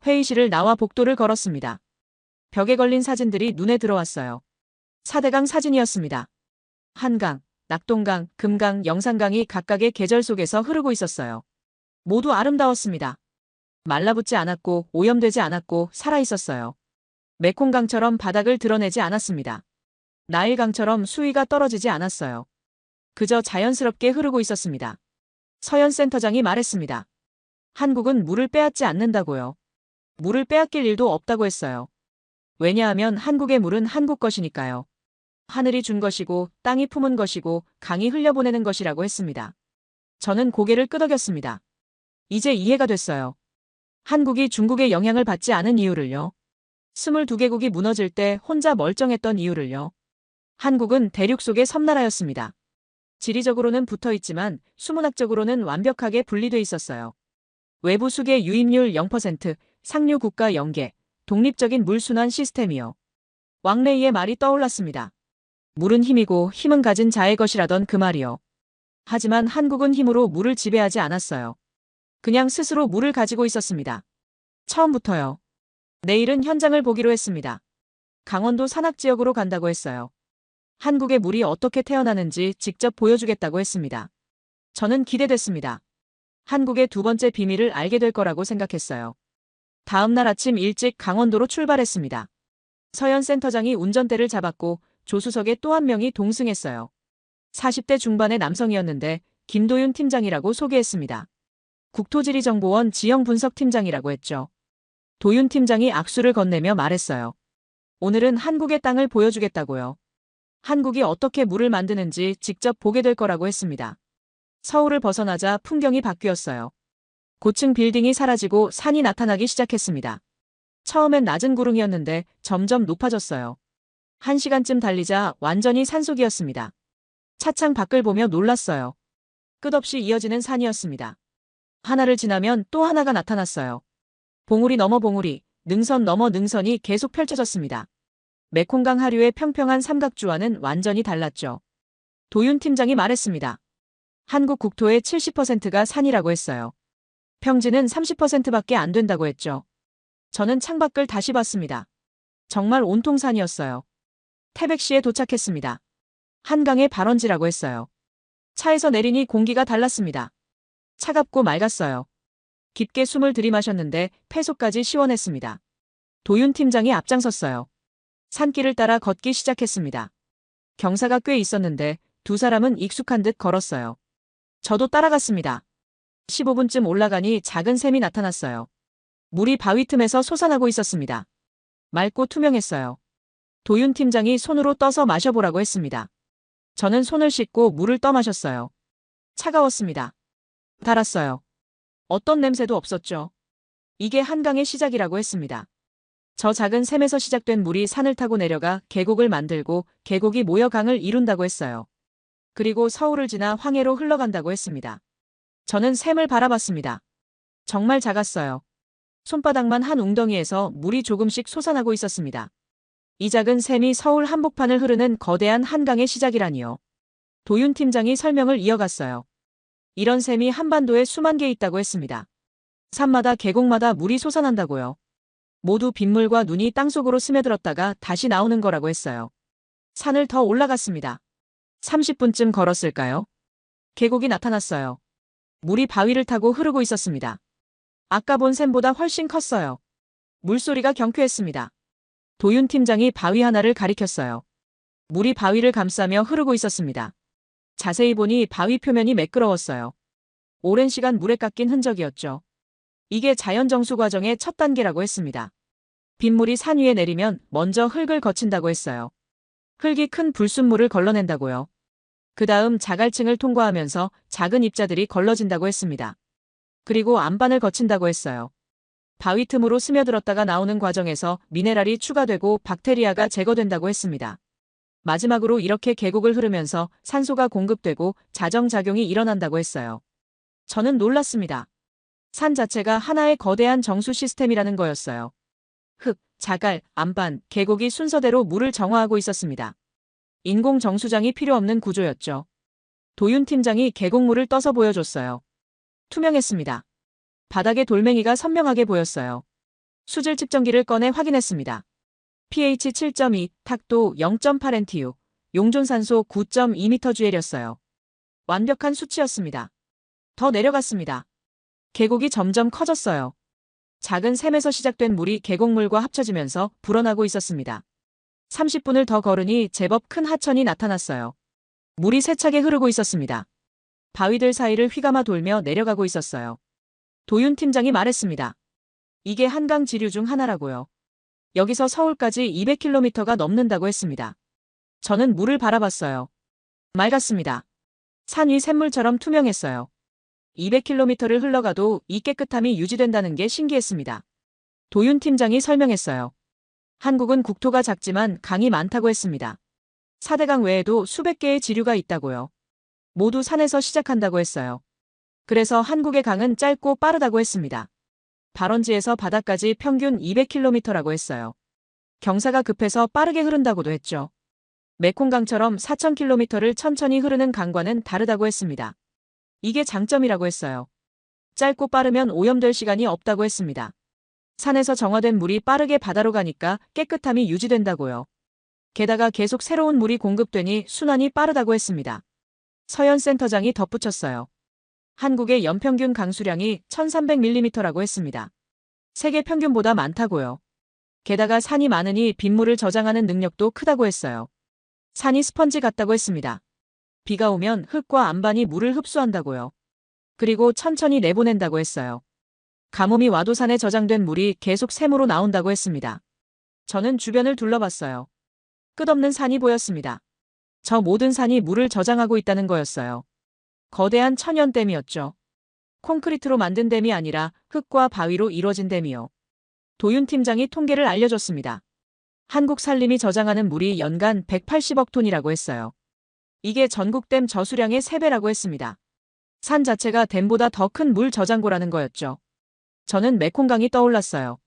회의실을 나와 복도를 걸었습니다. 벽에 걸린 사진들이 눈에 들어왔어요. 4대강 사진이었습니다. 한강, 낙동강, 금강, 영산강이 각각의 계절 속에서 흐르고 있었어요. 모두 아름다웠습니다. 말라붙지 않았고 오염되지 않았고 살아있었어요. 메콩강처럼 바닥을 드러내지 않았습니다. 나일강처럼 수위가 떨어지지 않았어요. 그저 자연스럽게 흐르고 있었습니다. 서현 센터장이 말했습니다. 한국은 물을 빼앗지 않는다고요. 물을 빼앗길 일도 없다고 했어요. 왜냐하면 한국의 물은 한국 것이니까요. 하늘이 준 것이고 땅이 품은 것이고 강이 흘려보내는 것이라고 했습니다. 저는 고개를 끄덕였습니다. 이제 이해가 됐어요. 한국이 중국의 영향을 받지 않은 이유를요. 22개국이 무너질 때 혼자 멀쩡했던 이유를요. 한국은 대륙 속의 섬나라였습니다. 지리적으로는 붙어있지만 수문학적으로는 완벽하게 분리돼 있었어요. 외부 수계 유입률 0%, 상류 국가 연계, 독립적인 물순환 시스템이요. 왕레이의 말이 떠올랐습니다. 물은 힘이고 힘은 가진 자의 것이라던 그 말이요. 하지만 한국은 힘으로 물을 지배하지 않았어요. 그냥 스스로 물을 가지고 있었습니다. 처음부터요. 내일은 현장을 보기로 했습니다. 강원도 산악지역으로 간다고 했어요. 한국의 물이 어떻게 태어나는지 직접 보여주겠다고 했습니다. 저는 기대됐습니다. 한국의 두 번째 비밀을 알게 될 거라고 생각했어요. 다음 날 아침 일찍 강원도로 출발했습니다. 서현 센터장이 운전대를 잡았고 조수석에 또 한 명이 동승했어요. 40대 중반의 남성이었는데 김도윤 팀장이라고 소개했습니다. 국토지리정보원 지형분석팀장이라고 했죠. 도윤 팀장이 악수를 건네며 말했어요. 오늘은 한국의 땅을 보여주겠다고요. 한국이 어떻게 물을 만드는지 직접 보게 될 거라고 했습니다. 서울을 벗어나자 풍경이 바뀌었어요. 고층 빌딩이 사라지고 산이 나타나기 시작했습니다. 처음엔 낮은 구릉이었는데 점점 높아졌어요. 1시간쯤 달리자 완전히 산속이었습니다. 차창 밖을 보며 놀랐어요. 끝없이 이어지는 산이었습니다. 하나를 지나면 또 하나가 나타났어요. 봉우리 넘어 봉우리, 능선 넘어 능선이 계속 펼쳐졌습니다. 메콩강 하류의 평평한 삼각주와는 완전히 달랐죠. 도윤 팀장이 말했습니다. 한국 국토의 70%가 산이라고 했어요. 평지는 30%밖에 안 된다고 했죠. 저는 창밖을 다시 봤습니다. 정말 온통 산이었어요. 태백시에 도착했습니다. 한강의 발원지라고 했어요. 차에서 내리니 공기가 달랐습니다. 차갑고 맑았어요. 깊게 숨을 들이마셨는데 폐속까지 시원했습니다. 도윤 팀장이 앞장섰어요. 산길을 따라 걷기 시작했습니다. 경사가 꽤 있었는데 두 사람은 익숙한 듯 걸었어요. 저도 따라갔습니다. 15분쯤 올라가니 작은 샘이 나타났어요. 물이 바위 틈에서 솟아나고 있었습니다. 맑고 투명했어요. 도윤 팀장이 손으로 떠서 마셔보라고 했습니다. 저는 손을 씻고 물을 떠마셨어요. 차가웠습니다. 달았어요. 어떤 냄새도 없었죠. 이게 한강의 시작이라고 했습니다. 저 작은 샘에서 시작된 물이 산을 타고 내려가 계곡을 만들고 계곡이 모여 강을 이룬다고 했어요. 그리고 서울을 지나 황해로 흘러간다고 했습니다. 저는 샘을 바라봤습니다. 정말 작았어요. 손바닥만 한 웅덩이에서 물이 조금씩 솟아나고 있었습니다. 이 작은 샘이 서울 한복판을 흐르는 거대한 한강의 시작이라니요. 도윤 팀장이 설명을 이어갔어요. 이런 샘이 한반도에 수만 개 있다고 했습니다. 산마다 계곡마다 물이 솟아난다고요. 모두 빗물과 눈이 땅속으로 스며들었다가 다시 나오는 거라고 했어요. 산을 더 올라갔습니다. 30분쯤 걸었을까요? 계곡이 나타났어요. 물이 바위를 타고 흐르고 있었습니다. 아까 본 샘보다 훨씬 컸어요. 물소리가 경쾌했습니다. 도윤 팀장이 바위 하나를 가리켰어요. 물이 바위를 감싸며 흐르고 있었습니다. 자세히 보니 바위 표면이 매끄러웠어요. 오랜 시간 물에 깎인 흔적이었죠. 이게 자연 정수 과정의 첫 단계라고 했습니다. 빗물이 산 위에 내리면 먼저 흙을 거친다고 했어요. 흙이 큰 불순물을 걸러낸다고요. 그 다음 자갈층을 통과하면서 작은 입자들이 걸러진다고 했습니다. 그리고 안반을 거친다고 했어요. 바위 틈으로 스며들었다가 나오는 과정에서 미네랄이 추가되고 박테리아가 제거된다고 했습니다. 마지막으로 이렇게 계곡을 흐르면서 산소가 공급되고 자정작용이 일어난다고 했어요. 저는 놀랐습니다. 산 자체가 하나의 거대한 정수 시스템이라는 거였어요. 흙, 자갈, 안반, 계곡이 순서대로 물을 정화하고 있었습니다. 인공 정수장이 필요 없는 구조였죠. 도윤 팀장이 계곡물을 떠서 보여줬어요. 투명했습니다. 바닥에 돌멩이가 선명하게 보였어요. 수질 측정기를 꺼내 확인했습니다. pH 7.2, 탁도 0.8 NTU, 용존산소 9.2mg였어요. 완벽한 수치였습니다. 더 내려갔습니다. 계곡이 점점 커졌어요. 작은 샘에서 시작된 물이 계곡물과 합쳐지면서 불어나고 있었습니다. 30분을 더 걸으니 제법 큰 하천이 나타났어요. 물이 세차게 흐르고 있었습니다. 바위들 사이를 휘감아 돌며 내려가고 있었어요. 도윤 팀장이 말했습니다. 이게 한강 지류 중 하나라고요. 여기서 서울까지 200km가 넘는다고 했습니다. 저는 물을 바라봤어요. 맑았습니다. 산 위 샘물처럼 투명했어요. 200km를 흘러가도 이 깨끗함이 유지된다는 게 신기했습니다. 도윤 팀장이 설명했어요. 한국은 국토가 작지만 강이 많다고 했습니다. 사대강 외에도 수백 개의 지류가 있다고요. 모두 산에서 시작한다고 했어요. 그래서 한국의 강은 짧고 빠르다고 했습니다. 발원지에서 바다까지 평균 200km라고 했어요. 경사가 급해서 빠르게 흐른다고도 했죠. 메콩강처럼 4000km를 천천히 흐르는 강과는 다르다고 했습니다. 이게 장점이라고 했어요. 짧고 빠르면 오염될 시간이 없다고 했습니다. 산에서 정화된 물이 빠르게 바다로 가니까 깨끗함이 유지된다고요. 게다가 계속 새로운 물이 공급되니 순환이 빠르다고 했습니다. 서현 센터장이 덧붙였어요. 한국의 연평균 강수량이 1300mm라고 했습니다. 세계 평균보다 많다고요. 게다가 산이 많으니 빗물을 저장하는 능력도 크다고 했어요. 산이 스펀지 같다고 했습니다. 비가 오면 흙과 안반이 물을 흡수한다고요. 그리고 천천히 내보낸다고 했어요. 가뭄이 와도 산에 저장된 물이 계속 샘으로 나온다고 했습니다. 저는 주변을 둘러봤어요. 끝없는 산이 보였습니다. 저 모든 산이 물을 저장하고 있다는 거였어요. 거대한 천연댐이었죠. 콘크리트로 만든 댐이 아니라 흙과 바위로 이루어진 댐이요. 도윤 팀장이 통계를 알려줬습니다. 한국 산림이 저장하는 물이 연간 180억 톤이라고 했어요. 이게 전국 댐 저수량의 3배라고 했습니다. 산 자체가 댐보다 더 큰 물 저장고라는 거였죠. 저는 메콩강이 떠올랐어요.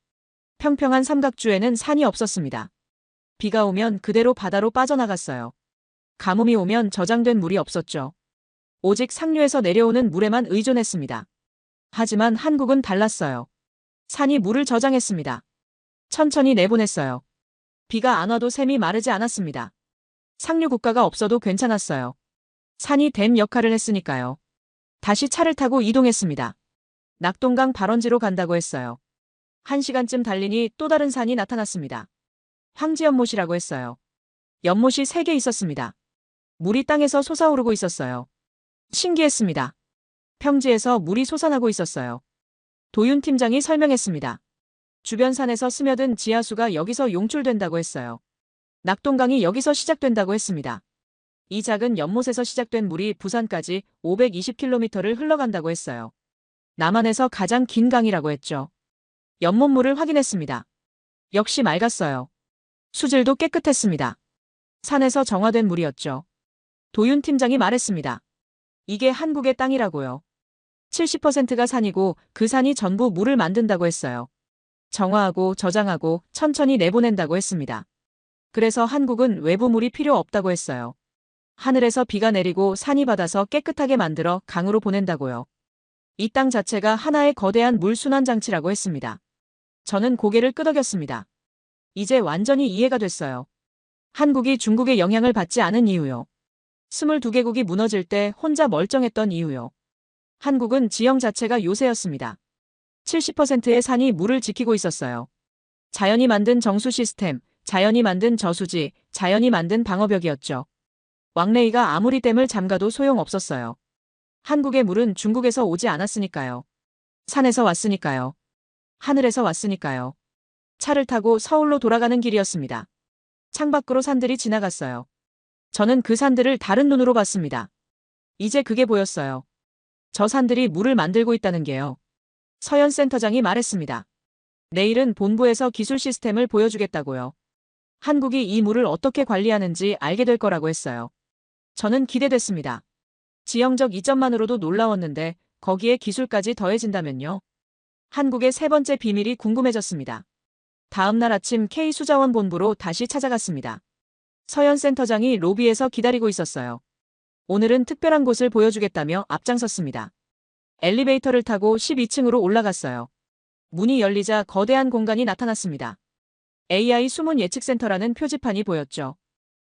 평평한 삼각주에는 산이 없었습니다. 비가 오면 그대로 바다로 빠져나갔어요. 가뭄이 오면 저장된 물이 없었죠. 오직 상류에서 내려오는 물에만 의존했습니다. 하지만 한국은 달랐어요. 산이 물을 저장했습니다. 천천히 내보냈어요. 비가 안 와도 샘이 마르지 않았습니다. 상류 국가가 없어도 괜찮았어요. 산이 댐 역할을 했으니까요. 다시 차를 타고 이동했습니다. 낙동강 발원지로 간다고 했어요. 1시간쯤 달리니 또 다른 산이 나타났습니다. 황지연못이라고 했어요. 연못이 3개 있었습니다. 물이 땅에서 솟아오르고 있었어요. 신기했습니다. 평지에서 물이 솟아나고 있었어요. 도윤 팀장이 설명했습니다. 주변 산에서 스며든 지하수가 여기서 용출된다고 했어요. 낙동강이 여기서 시작된다고 했습니다. 이 작은 연못에서 시작된 물이 부산까지 520km를 흘러간다고 했어요. 남한에서 가장 긴 강이라고 했죠. 연못물을 확인했습니다. 역시 맑았어요. 수질도 깨끗했습니다. 산에서 정화된 물이었죠. 도윤 팀장이 말했습니다. 이게 한국의 땅이라고요. 70%가 산이고 그 산이 전부 물을 만든다고 했어요. 정화하고 저장하고 천천히 내보낸다고 했습니다. 그래서 한국은 외부 물이 필요 없다고 했어요. 하늘에서 비가 내리고 산이 받아서 깨끗하게 만들어 강으로 보낸다고요. 이 땅 자체가 하나의 거대한 물순환 장치라고 했습니다. 저는 고개를 끄덕였습니다. 이제 완전히 이해가 됐어요. 한국이 중국의 영향을 받지 않은 이유요. 22개국이 무너질 때 혼자 멀쩡했던 이유요. 한국은 지형 자체가 요새였습니다. 70%의 산이 물을 지키고 있었어요. 자연이 만든 정수 시스템, 자연이 만든 저수지, 자연이 만든 방어벽이었죠. 왕래이가 아무리 댐을 잠가도 소용없었어요. 한국의 물은 중국에서 오지 않았으니까요. 산에서 왔으니까요. 하늘에서 왔으니까요. 차를 타고 서울로 돌아가는 길이었습니다. 창밖으로 산들이 지나갔어요. 저는 그 산들을 다른 눈으로 봤습니다. 이제 그게 보였어요. 저 산들이 물을 만들고 있다는 게요. 서현 센터장이 말했습니다. 내일은 본부에서 기술 시스템을 보여주겠다고요. 한국이 이 물을 어떻게 관리하는지 알게 될 거라고 했어요. 저는 기대됐습니다. 지형적 이점만으로도 놀라웠는데 거기에 기술까지 더해진다면요. 한국의 세 번째 비밀이 궁금해졌습니다. 다음 날 아침 K수자원 본부로 다시 찾아갔습니다. 서현 센터장이 로비에서 기다리고 있었어요. 오늘은 특별한 곳을 보여주겠다며 앞장섰습니다. 엘리베이터를 타고 12층으로 올라갔어요. 문이 열리자 거대한 공간이 나타났습니다. AI 수문 예측센터라는 표지판이 보였죠.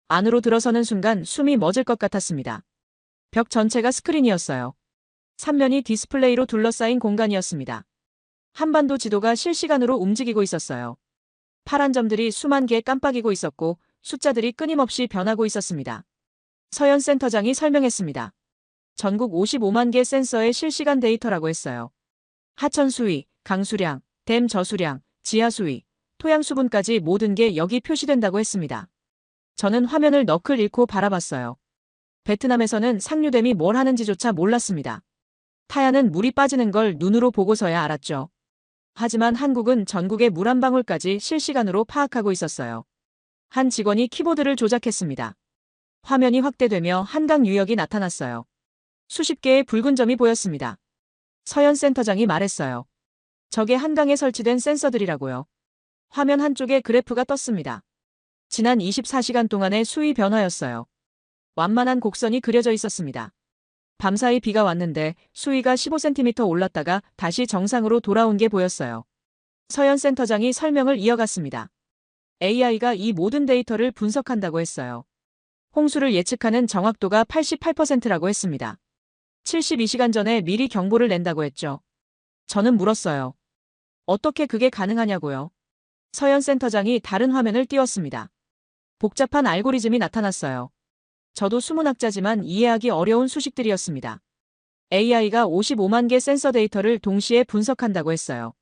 안으로 들어서는 순간 숨이 멎을 것 같았습니다. 벽 전체가 스크린이었어요. 3면이 디스플레이로 둘러싸인 공간이었습니다. 한반도 지도가 실시간으로 움직이고 있었어요. 파란 점들이 수만 개 깜빡이고 있었고 숫자들이 끊임없이 변하고 있었습니다. 서현 센터장이 설명했습니다. 전국 55만 개 센서의 실시간 데이터라고 했어요. 하천 수위, 강 수량, 댐 저수량, 지하 수위, 토양 수분까지 모든 게 여기 표시된다고 했습니다. 저는 화면을 너클 잃고 바라봤어요. 베트남에서는 상류댐이 뭘 하는지조차 몰랐습니다. 타야는 물이 빠지는 걸 눈으로 보고서야 알았죠. 하지만 한국은 전국의 물 한 방울까지 실시간으로 파악하고 있었어요. 한 직원이 키보드를 조작했습니다. 화면이 확대되며 한강 유역이 나타났어요. 수십 개의 붉은 점이 보였습니다. 서현 센터장이 말했어요. 저게 한강에 설치된 센서들이라고요. 화면 한쪽에 그래프가 떴습니다. 지난 24시간 동안의 수위 변화였어요. 완만한 곡선이 그려져 있었습니다. 밤사이 비가 왔는데 수위가 15cm 올랐다가 다시 정상으로 돌아온 게 보였어요. 서현 센터장이 설명을 이어갔습니다. AI가 이 모든 데이터를 분석한다고 했어요. 홍수를 예측하는 정확도가 88%라고 했습니다. 72시간 전에 미리 경보를 낸다고 했죠. 저는 물었어요. 어떻게 그게 가능하냐고요? 서현 센터장이 다른 화면을 띄웠습니다. 복잡한 알고리즘이 나타났어요. 저도 수문학자지만 이해하기 어려운 수식들이었습니다. AI가 55만 개 센서 데이터를 동시에 분석한다고 했어요.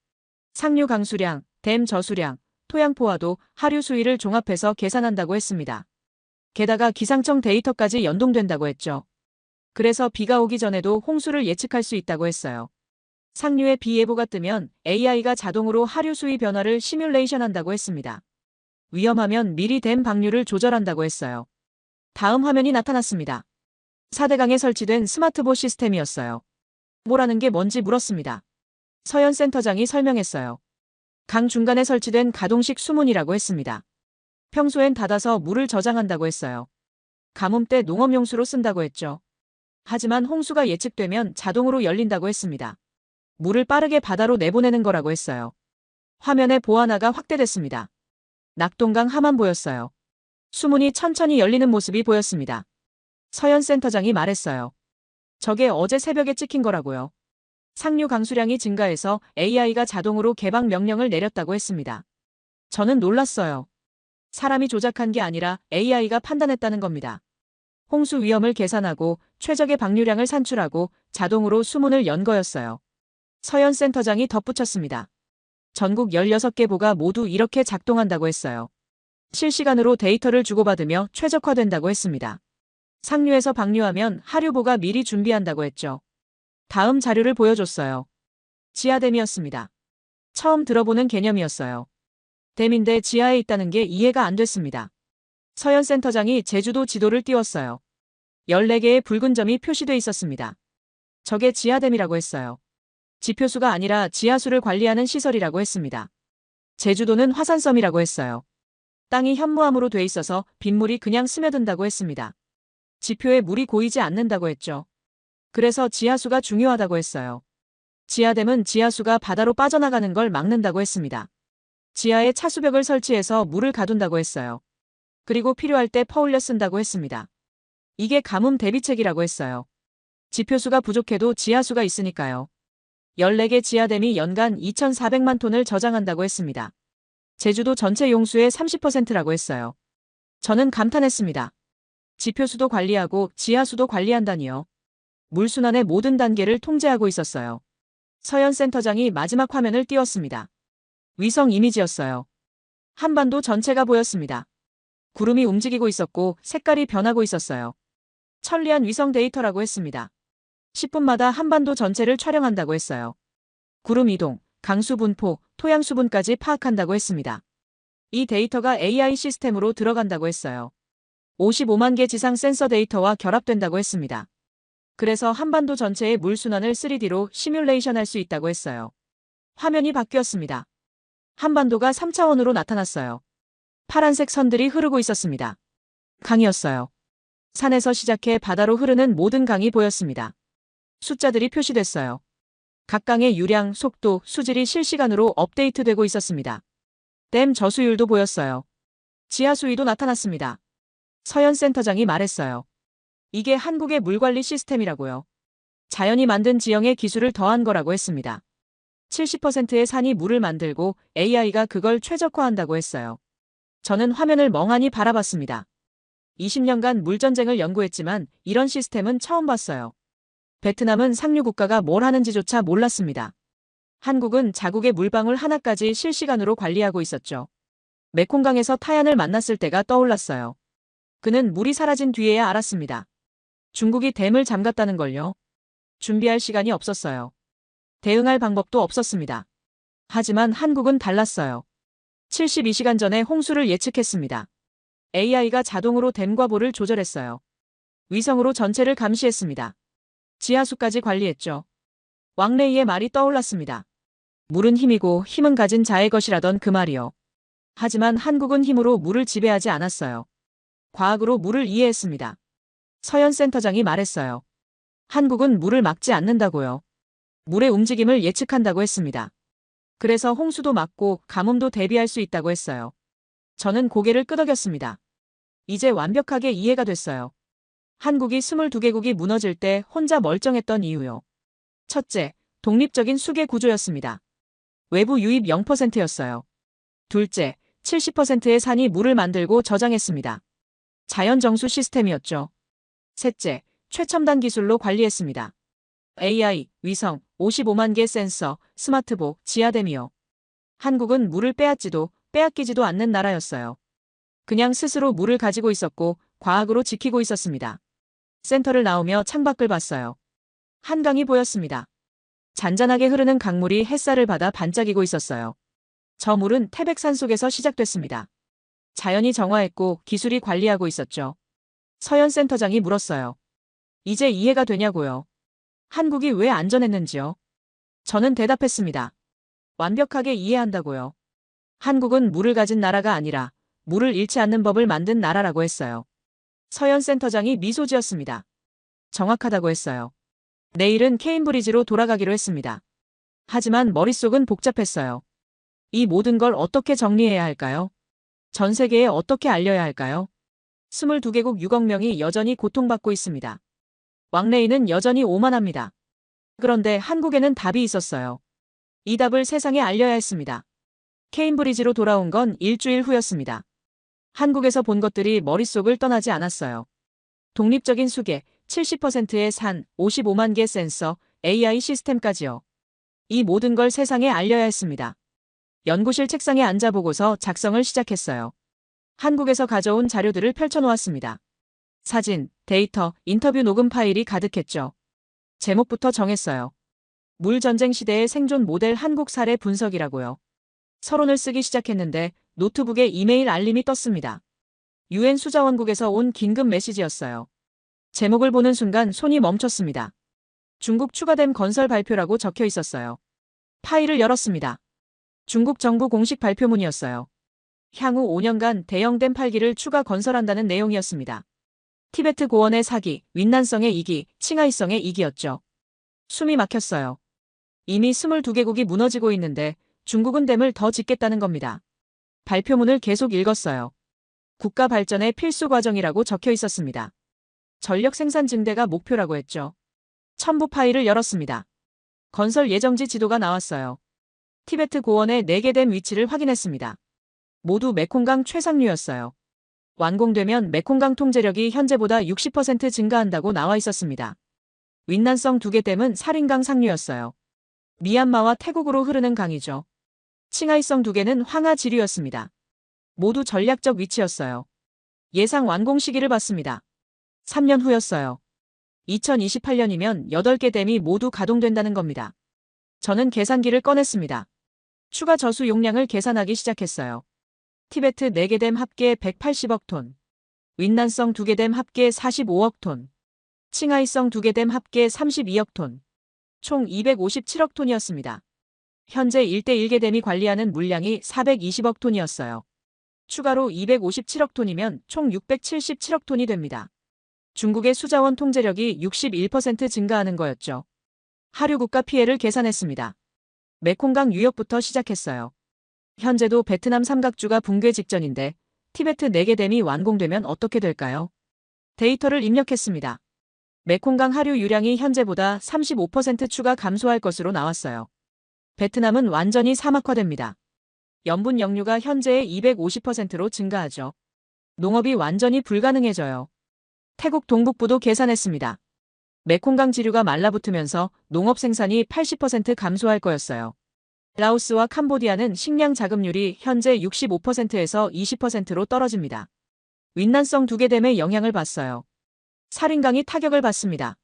상류 강수량, 댐 저수량, 토양 포화도, 하류 수위를 종합해서 계산한다고 했습니다. 게다가 기상청 데이터까지 연동된다고 했죠. 그래서 비가 오기 전에도 홍수를 예측할 수 있다고 했어요. 상류에 비 예보가 뜨면 AI가 자동으로 하류 수위 변화를 시뮬레이션한다고 했습니다. 위험하면 미리 댐 방류를 조절한다고 했어요. 다음 화면이 나타났습니다. 4대강에 설치된 스마트보 시스템이었어요. 뭐라는 게 뭔지 물었습니다. 서현 센터장이 설명했어요. 강 중간에 설치된 가동식 수문이라고 했습니다. 평소엔 닫아서 물을 저장한다고 했어요. 가뭄 때 농업용수로 쓴다고 했죠. 하지만 홍수가 예측되면 자동으로 열린다고 했습니다. 물을 빠르게 바다로 내보내는 거라고 했어요. 화면의 보안화가 확대됐습니다. 낙동강 하만 보였어요. 수문이 천천히 열리는 모습이 보였습니다. 서현 센터장이 말했어요. 저게 어제 새벽에 찍힌 거라고요. 상류 강수량이 증가해서 AI가 자동으로 개방 명령을 내렸다고 했습니다. 저는 놀랐어요. 사람이 조작한 게 아니라 AI가 판단했다는 겁니다. 홍수 위험을 계산하고 최적의 방류량을 산출하고 자동으로 수문을 연 거였어요. 서현 센터장이 덧붙였습니다. 전국 16개 보가 모두 이렇게 작동한다고 했어요. 실시간으로 데이터를 주고받으며 최적화된다고 했습니다. 상류에서 방류하면 하류보가 미리 준비한다고 했죠. 다음 자료를 보여줬어요. 지하댐이었습니다. 처음 들어보는 개념이었어요. 댐인데 지하에 있다는 게 이해가 안 됐습니다. 서현 센터장이 제주도 지도를 띄웠어요. 14개의 붉은 점이 표시돼 있었습니다. 저게 지하댐이라고 했어요. 지표수가 아니라 지하수를 관리하는 시설이라고 했습니다. 제주도는 화산섬이라고 했어요. 땅이 현무암으로 돼 있어서 빗물이 그냥 스며든다고 했습니다. 지표에 물이 고이지 않는다고 했죠. 그래서 지하수가 중요하다고 했어요. 지하댐은 지하수가 바다로 빠져나가는 걸 막는다고 했습니다. 지하에 차수벽을 설치해서 물을 가둔다고 했어요. 그리고 필요할 때 퍼올려 쓴다고 했습니다. 이게 가뭄 대비책이라고 했어요. 지표수가 부족해도 지하수가 있으니까요. 14개 지하댐이 연간 2,400만 톤을 저장한다고 했습니다. 제주도 전체 용수의 30%라고 했어요. 저는 감탄했습니다. 지표수도 관리하고 지하수도 관리한다니요. 물순환의 모든 단계를 통제하고 있었어요. 서현 센터장이 마지막 화면을 띄웠습니다. 위성 이미지였어요. 한반도 전체가 보였습니다. 구름이 움직이고 있었고 색깔이 변하고 있었어요. 천리안 위성 데이터라고 했습니다. 10분마다 한반도 전체를 촬영한다고 했어요. 구름 이동, 강수 분포, 토양 수분까지 파악한다고 했습니다. 이 데이터가 AI 시스템으로 들어간다고 했어요. 55만 개 지상 센서 데이터와 결합된다고 했습니다. 그래서 한반도 전체의 물순환을 3D로 시뮬레이션 할 수 있다고 했어요. 화면이 바뀌었습니다. 한반도가 3차원으로 나타났어요. 파란색 선들이 흐르고 있었습니다. 강이었어요. 산에서 시작해 바다로 흐르는 모든 강이 보였습니다. 숫자들이 표시됐어요. 각 강의 유량, 속도, 수질이 실시간으로 업데이트되고 있었습니다. 댐 저수율도 보였어요. 지하 수위도 나타났습니다. 서현 센터장이 말했어요. 이게 한국의 물관리 시스템이라고요. 자연이 만든 지형의 기술을 더한 거라고 했습니다. 70%의 산이 물을 만들고 AI가 그걸 최적화한다고 했어요. 저는 화면을 멍하니 바라봤습니다. 20년간 물전쟁을 연구했지만 이런 시스템은 처음 봤어요. 베트남은 상류 국가가 뭘 하는지조차 몰랐습니다. 한국은 자국의 물방울 하나까지 실시간으로 관리하고 있었죠. 메콩강에서 타얀을 만났을 때가 떠올랐어요. 그는 물이 사라진 뒤에야 알았습니다. 중국이 댐을 잠갔다는 걸요. 준비할 시간이 없었어요. 대응할 방법도 없었습니다. 하지만 한국은 달랐어요. 72시간 전에 홍수를 예측했습니다. AI가 자동으로 댐과 보를 조절했어요. 위성으로 전체를 감시했습니다. 지하수까지 관리했죠. 왕레이의 말이 떠올랐습니다. 물은 힘이고 힘은 가진 자의 것이라던 그 말이요. 하지만 한국은 힘으로 물을 지배하지 않았어요. 과학으로 물을 이해했습니다. 서현 센터장이 말했어요. 한국은 물을 막지 않는다고요. 물의 움직임을 예측한다고 했습니다. 그래서 홍수도 막고 가뭄도 대비할 수 있다고 했어요. 저는 고개를 끄덕였습니다. 이제 완벽하게 이해가 됐어요. 한국이 22개국이 무너질 때 혼자 멀쩡했던 이유요. 첫째, 독립적인 수계 구조였습니다. 외부 유입 0%였어요. 둘째, 70%의 산이 물을 만들고 저장했습니다. 자연 정수 시스템이었죠. 셋째, 최첨단 기술로 관리했습니다. AI, 위성, 55만 개 센서, 스마트복, 지하댐이요. 한국은 물을 빼앗지도 빼앗기지도 않는 나라였어요. 그냥 스스로 물을 가지고 있었고 과학으로 지키고 있었습니다. 센터를 나오며 창밖을 봤어요. 한강이 보였습니다. 잔잔하게 흐르는 강물이 햇살을 받아 반짝이고 있었어요. 저 물은 태백산 속에서 시작됐습니다. 자연이 정화했고 기술이 관리하고 있었죠. 서현 센터장이 물었어요. 이제 이해가 되냐고요. 한국이 왜 안전했는지요? 저는 대답했습니다. 완벽하게 이해한다고요. 한국은 물을 가진 나라가 아니라 물을 잃지 않는 법을 만든 나라라고 했어요. 서현 센터장이 미소 지었습니다. 정확하다고 했어요. 내일은 케임브리지로 돌아가기로 했습니다. 하지만 머릿속은 복잡했어요. 이 모든 걸 어떻게 정리해야 할까요? 전 세계에 어떻게 알려야 할까요? 22개국 6억 명이 여전히 고통받고 있습니다. 왕래인은 여전히 오만합니다. 그런데 한국에는 답이 있었어요. 이 답을 세상에 알려야 했습니다. 케임브리지로 돌아온 건 일주일 후였습니다. 한국에서 본 것들이 머릿속을 떠나지 않았어요. 독립적인 수계, 70%의 산, 55만 개 센서, AI 시스템까지요. 이 모든 걸 세상에 알려야 했습니다. 연구실 책상에 앉아 보고서 작성을 시작했어요. 한국에서 가져온 자료들을 펼쳐놓았습니다. 사진, 데이터, 인터뷰 녹음 파일이 가득했죠. 제목부터 정했어요. 물전쟁 시대의 생존 모델 한국 사례 분석이라고요. 서론을 쓰기 시작했는데 노트북에 이메일 알림이 떴습니다. 유엔 수자원국에서 온 긴급 메시지였어요. 제목을 보는 순간 손이 멈췄습니다. 중국 추가댐 건설 발표라고 적혀 있었어요. 파일을 열었습니다. 중국 정부 공식 발표문이었어요. 향후 5년간 대형댐 8기를 추가 건설한다는 내용이었습니다. 티베트 고원의 4기, 윈난성의 2기, 칭하이성의 2기였죠. 숨이 막혔어요. 이미 22개국이 무너지고 있는데 중국은 댐을 더 짓겠다는 겁니다. 발표문을 계속 읽었어요. 국가 발전의 필수 과정이라고 적혀 있었습니다. 전력 생산 증대가 목표라고 했죠. 첨부 파일을 열었습니다. 건설 예정지 지도가 나왔어요. 티베트 고원의 4개 댐 위치를 확인했습니다. 모두 메콩강 최상류였어요. 완공되면 메콩강 통제력이 현재보다 60% 증가한다고 나와 있었습니다. 윈난성 2개 댐은 사린강 상류였어요. 미얀마와 태국으로 흐르는 강이죠. 칭하이성 2개는 황하 지류였습니다. 모두 전략적 위치였어요. 예상 완공 시기를 봤습니다. 3년 후였어요. 2028년이면 8개 댐이 모두 가동된다는 겁니다. 저는 계산기를 꺼냈습니다. 추가 저수 용량을 계산하기 시작했어요. 티베트 4개 댐 합계 180억 톤, 윈난성 2개 댐 합계 45억 톤, 칭하이성 2개 댐 합계 32억 톤, 총 257억 톤이었습니다. 현재 1대1개 댐이 관리하는 물량이 420억 톤이었어요. 추가로 257억 톤이면 총 677억 톤이 됩니다. 중국의 수자원 통제력이 61% 증가하는 거였죠. 하류 국가 피해를 계산했습니다. 메콩강 유역부터 시작했어요. 현재도 베트남 삼각주가 붕괴 직전인데 티베트 4개 댐이 완공되면 어떻게 될까요? 데이터를 입력했습니다. 메콩강 하류 유량이 현재보다 35% 추가 감소할 것으로 나왔어요. 베트남은 완전히 사막화됩니다. 염분 역류가 현재의 250%로 증가하죠. 농업이 완전히 불가능해져요. 태국 동북부도 계산했습니다. 메콩강 지류가 말라붙으면서 농업 생산이 80% 감소할 거였어요. 라오스와 캄보디아는 식량 자급률이 현재 65%에서 20%로 떨어집니다. 윈난성 2개 댐의 영향을 봤어요. 사린강이 타격을 받습니다.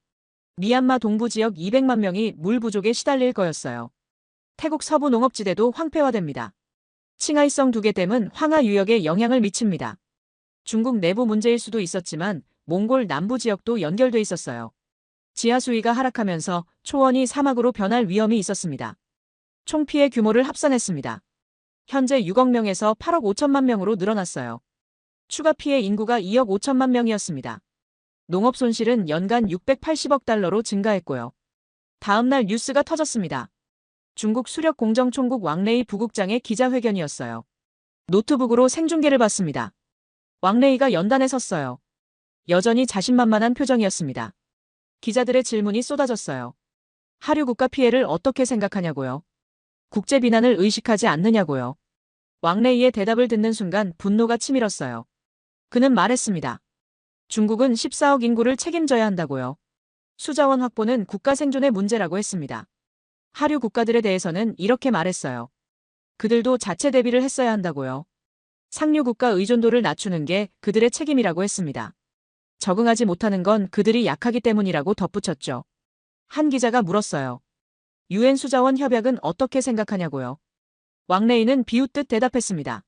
미얀마 동부 지역 200만 명이 물 부족에 시달릴 거였어요. 태국 서부 농업지대도 황폐화됩니다. 칭하이성 2개 댐은 황하 유역에 영향을 미칩니다. 중국 내부 문제일 수도 있었지만 몽골 남부 지역도 연결돼 있었어요. 지하 수위가 하락하면서 초원이 사막으로 변할 위험이 있었습니다. 총 피해 규모를 합산했습니다. 현재 6억 명에서 8억 5천만 명으로 늘어났어요. 추가 피해 인구가 2억 5천만 명이었습니다. 농업 손실은 연간 680억 달러로 증가했고요. 다음 날 뉴스가 터졌습니다. 중국 수력공정총국 왕레이 부국장의 기자회견이었어요. 노트북으로 생중계를 봤습니다. 왕레이가 연단에 섰어요. 여전히 자신만만한 표정이었습니다. 기자들의 질문이 쏟아졌어요. 하류 국가 피해를 어떻게 생각하냐고요? 국제 비난을 의식하지 않느냐고요? 왕레이의 대답을 듣는 순간 분노가 치밀었어요. 그는 말했습니다. 중국은 14억 인구를 책임져야 한다고요. 수자원 확보는 국가 생존의 문제라고 했습니다. 하류 국가들에 대해서는 이렇게 말했어요. 그들도 자체 대비를 했어야 한다고요. 상류 국가 의존도를 낮추는 게 그들의 책임이라고 했습니다. 적응하지 못하는 건 그들이 약하기 때문이라고 덧붙였죠. 한 기자가 물었어요. 유엔 수자원 협약은 어떻게 생각하냐고요. 왕레이는 비웃듯 대답했습니다.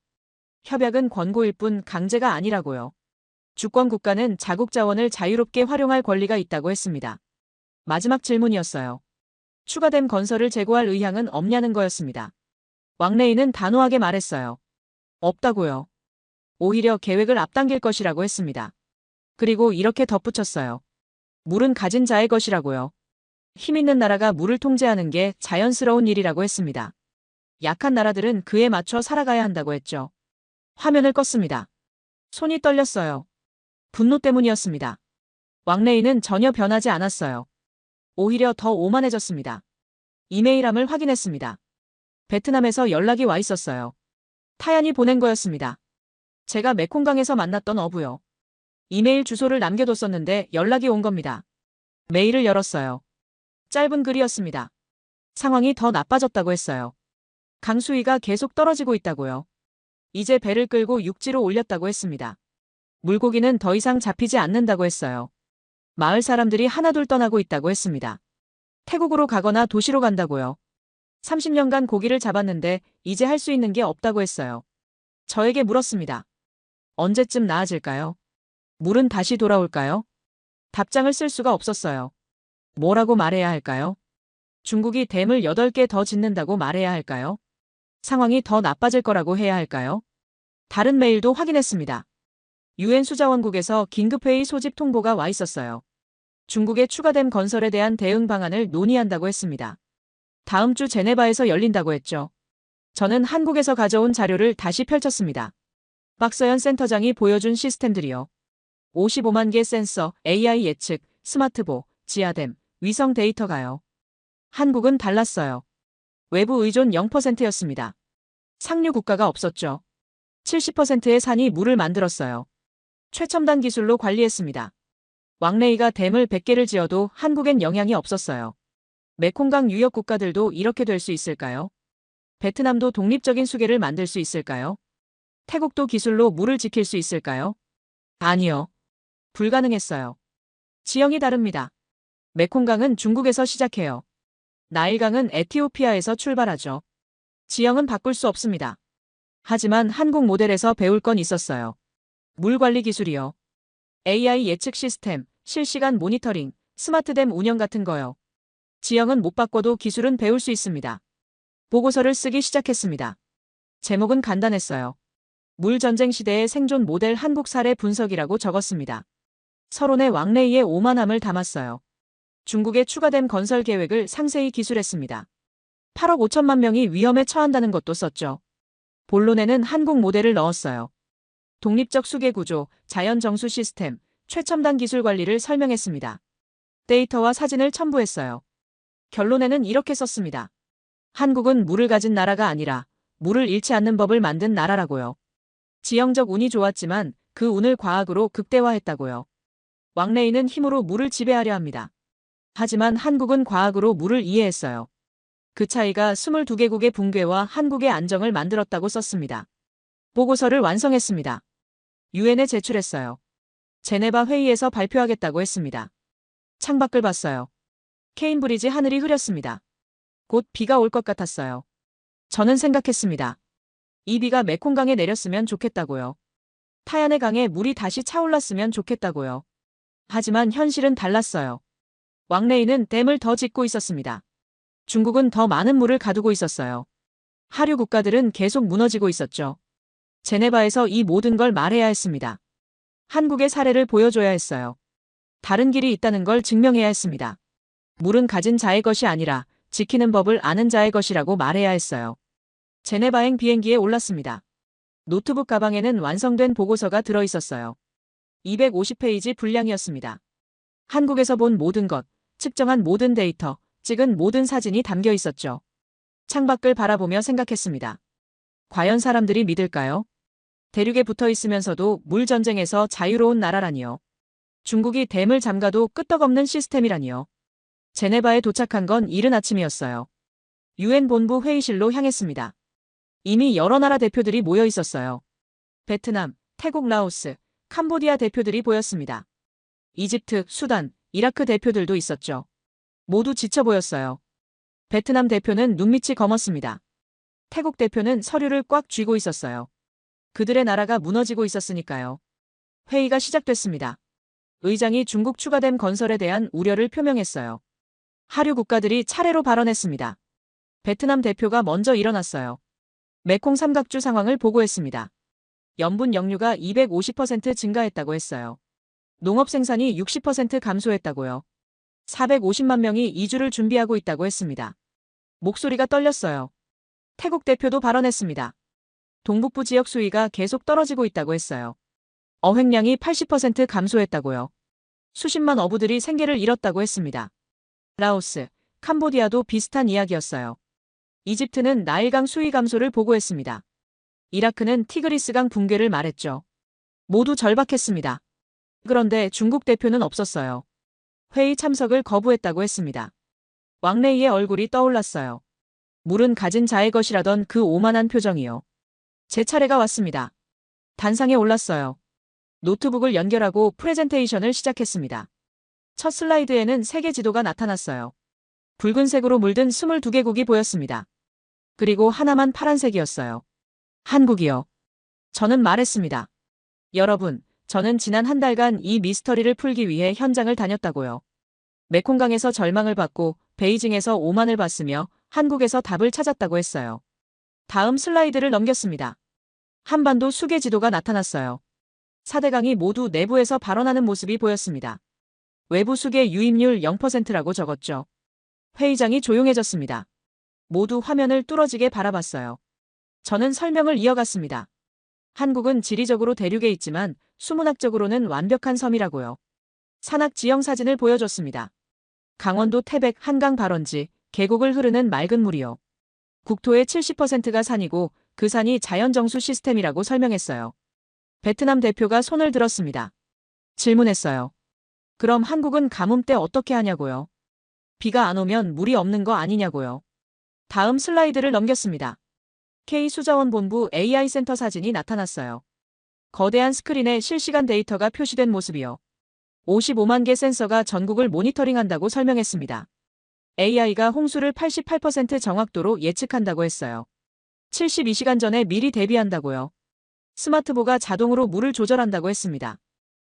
협약은 권고일 뿐 강제가 아니라고요. 주권 국가는 자국 자원을 자유롭게 활용할 권리가 있다고 했습니다. 마지막 질문이었어요. 추가된 건설을 재고할 의향은 없냐는 거였습니다. 왕레이는 단호하게 말했어요. 없다고요. 오히려 계획을 앞당길 것이라고 했습니다. 그리고 이렇게 덧붙였어요. 물은 가진 자의 것이라고요. 힘 있는 나라가 물을 통제하는 게 자연스러운 일이라고 했습니다. 약한 나라들은 그에 맞춰 살아가야 한다고 했죠. 화면을 껐습니다. 손이 떨렸어요. 분노 때문이었습니다. 왕레이는 전혀 변하지 않았어요. 오히려 더 오만해졌습니다. 이메일함을 확인했습니다. 베트남에서 연락이 와 있었어요. 타얀이 보낸 거였습니다. 제가 메콩강에서 만났던 어부요. 이메일 주소를 남겨뒀었는데 연락이 온 겁니다. 메일을 열었어요. 짧은 글이었습니다. 상황이 더 나빠졌다고 했어요. 강 수위가 계속 떨어지고 있다고요. 이제 배를 끌고 육지로 올렸다고 했습니다. 물고기는 더 이상 잡히지 않는다고 했어요. 마을 사람들이 하나둘 떠나고 있다고 했습니다. 태국으로 가거나 도시로 간다고요. 30년간 고기를 잡았는데 이제 할 수 있는 게 없다고 했어요. 저에게 물었습니다. 언제쯤 나아질까요? 물은 다시 돌아올까요? 답장을 쓸 수가 없었어요. 뭐라고 말해야 할까요? 중국이 댐을 8개 더 짓는다고 말해야 할까요? 상황이 더 나빠질 거라고 해야 할까요? 다른 메일도 확인했습니다. 유엔 수자원국에서 긴급회의 소집 통보가 와 있었어요. 중국의 추가댐 건설에 대한 대응 방안을 논의한다고 했습니다. 다음 주 제네바에서 열린다고 했죠. 저는 한국에서 가져온 자료를 다시 펼쳤습니다. 박서연 센터장이 보여준 시스템들이요. 55만 개 센서, AI 예측, 스마트보, 지하댐, 위성 데이터가요. 한국은 달랐어요. 외부 의존 0%였습니다. 상류 국가가 없었죠. 70%의 산이 물을 만들었어요. 최첨단 기술로 관리했습니다. 왕레이가 댐을 100개를 지어도 한국엔 영향이 없었어요. 메콩강 유역 국가들도 이렇게 될 수 있을까요? 베트남도 독립적인 수계를 만들 수 있을까요? 태국도 기술로 물을 지킬 수 있을까요? 아니요. 불가능했어요. 지형이 다릅니다. 메콩강은 중국에서 시작해요. 나일강은 에티오피아에서 출발하죠. 지형은 바꿀 수 없습니다. 하지만 한국 모델에서 배울 건 있었어요. 물 관리 기술이요. AI 예측 시스템, 실시간 모니터링, 스마트댐 운영 같은 거요. 지형은 못 바꿔도 기술은 배울 수 있습니다. 보고서를 쓰기 시작했습니다. 제목은 간단했어요. 물 전쟁 시대의 생존 모델 한국 사례 분석이라고 적었습니다. 서론에 왕레이의 오만함을 담았어요. 중국의 추가댐 건설 계획을 상세히 기술했습니다. 8억 5천만 명이 위험에 처한다는 것도 썼죠. 본론에는 한국 모델을 넣었어요. 독립적 수계 구조, 자연 정수 시스템, 최첨단 기술 관리를 설명했습니다. 데이터와 사진을 첨부했어요. 결론에는 이렇게 썼습니다. 한국은 물을 가진 나라가 아니라 물을 잃지 않는 법을 만든 나라라고요. 지형적 운이 좋았지만 그 운을 과학으로 극대화했다고요. 왕레이는 힘으로 물을 지배하려 합니다. 하지만 한국은 과학으로 물을 이해했어요. 그 차이가 22개국의 붕괴와 한국의 안정을 만들었다고 썼습니다. 보고서를 완성했습니다. 유엔에 제출했어요. 제네바 회의에서 발표하겠다고 했습니다. 창밖을 봤어요. 케임브리지 하늘이 흐렸습니다. 곧 비가 올 것 같았어요. 저는 생각했습니다. 이 비가 메콩강에 내렸으면 좋겠다고요. 타얀의 강에 물이 다시 차올랐으면 좋겠다고요. 하지만 현실은 달랐어요. 왕레이는 댐을 더 짓고 있었습니다. 중국은 더 많은 물을 가두고 있었어요. 하류 국가들은 계속 무너지고 있었죠. 제네바에서 이 모든 걸 말해야 했습니다. 한국의 사례를 보여줘야 했어요. 다른 길이 있다는 걸 증명해야 했습니다. 물은 가진 자의 것이 아니라 지키는 법을 아는 자의 것이라고 말해야 했어요. 제네바행 비행기에 올랐습니다. 노트북 가방에는 완성된 보고서가 들어 있었어요. 250페이지 분량이었습니다. 한국에서 본 모든 것, 측정한 모든 데이터, 찍은 모든 사진이 담겨 있었죠. 창밖을 바라보며 생각했습니다. 과연 사람들이 믿을까요? 대륙에 붙어 있으면서도 물 전쟁에서 자유로운 나라라니요. 중국이 댐을 잠가도 끄떡없는 시스템이라니요. 제네바에 도착한 건 이른 아침이었어요. 유엔 본부 회의실로 향했습니다. 이미 여러 나라 대표들이 모여 있었어요. 베트남, 태국, 라오스, 캄보디아 대표들이 보였습니다. 이집트, 수단, 이라크 대표들도 있었죠. 모두 지쳐 보였어요. 베트남 대표는 눈밑이 검었습니다. 태국 대표는 서류를 꽉 쥐고 있었어요. 그들의 나라가 무너지고 있었으니까요. 회의가 시작됐습니다. 의장이 중국 추가댐 건설에 대한 우려를 표명했어요. 하류 국가들이 차례로 발언했습니다. 베트남 대표가 먼저 일어났어요. 메콩 삼각주 상황을 보고했습니다. 염분 역류가 250% 증가했다고 했어요. 농업 생산이 60% 감소했다고요. 450만 명이 이주를 준비하고 있다고 했습니다. 목소리가 떨렸어요. 태국 대표도 발언했습니다. 동북부 지역 수위가 계속 떨어지고 있다고 했어요. 어획량이 80% 감소했다고요. 수십만 어부들이 생계를 잃었다고 했습니다. 라오스, 캄보디아도 비슷한 이야기였어요. 이집트는 나일강 수위 감소를 보고했습니다. 이라크는 티그리스강 붕괴를 말했죠. 모두 절박했습니다. 그런데 중국 대표는 없었어요. 회의 참석을 거부했다고 했습니다. 왕레이의 얼굴이 떠올랐어요. 물은 가진 자의 것이라던 그 오만한 표정이요. 제 차례가 왔습니다. 단상에 올랐어요. 노트북을 연결하고 프레젠테이션을 시작했습니다. 첫 슬라이드에는 세계 지도가 나타났어요. 붉은색으로 물든 22개국이 보였습니다. 그리고 하나만 파란색이었어요. 한국이요. 저는 말했습니다. 여러분, 저는 지난 한 달간 이 미스터리를 풀기 위해 현장을 다녔다고요. 메콩강에서 절망을 받고 베이징에서 오만을 봤으며 한국에서 답을 찾았다고 했어요. 다음 슬라이드를 넘겼습니다. 한반도 수계 지도가 나타났어요. 4대강이 모두 내부에서 발언하는 모습이 보였습니다. 외부 수계 유입률 0%라고 적었죠. 회의장이 조용해졌습니다. 모두 화면을 뚫어지게 바라봤어요. 저는 설명을 이어갔습니다. 한국은 지리적으로 대륙에 있지만 수문학적으로는 완벽한 섬이라고요. 산악 지형 사진을 보여줬습니다. 강원도 태백 한강 발원지, 계곡을 흐르는 맑은 물이요. 국토의 70%가 산이고 그 산이 자연정수 시스템이라고 설명했어요. 베트남 대표가 손을 들었습니다. 질문했어요. 그럼 한국은 가뭄 때 어떻게 하냐고요? 비가 안 오면 물이 없는 거 아니냐고요. 다음 슬라이드를 넘겼습니다. K수자원본부 AI 센터 사진이 나타났어요. 거대한 스크린에 실시간 데이터가 표시된 모습이요. 55만 개 센서가 전국을 모니터링한다고 설명했습니다. AI가 홍수를 88% 정확도로 예측한다고 했어요. 72시간 전에 미리 대비한다고요. 스마트보가 자동으로 물을 조절한다고 했습니다.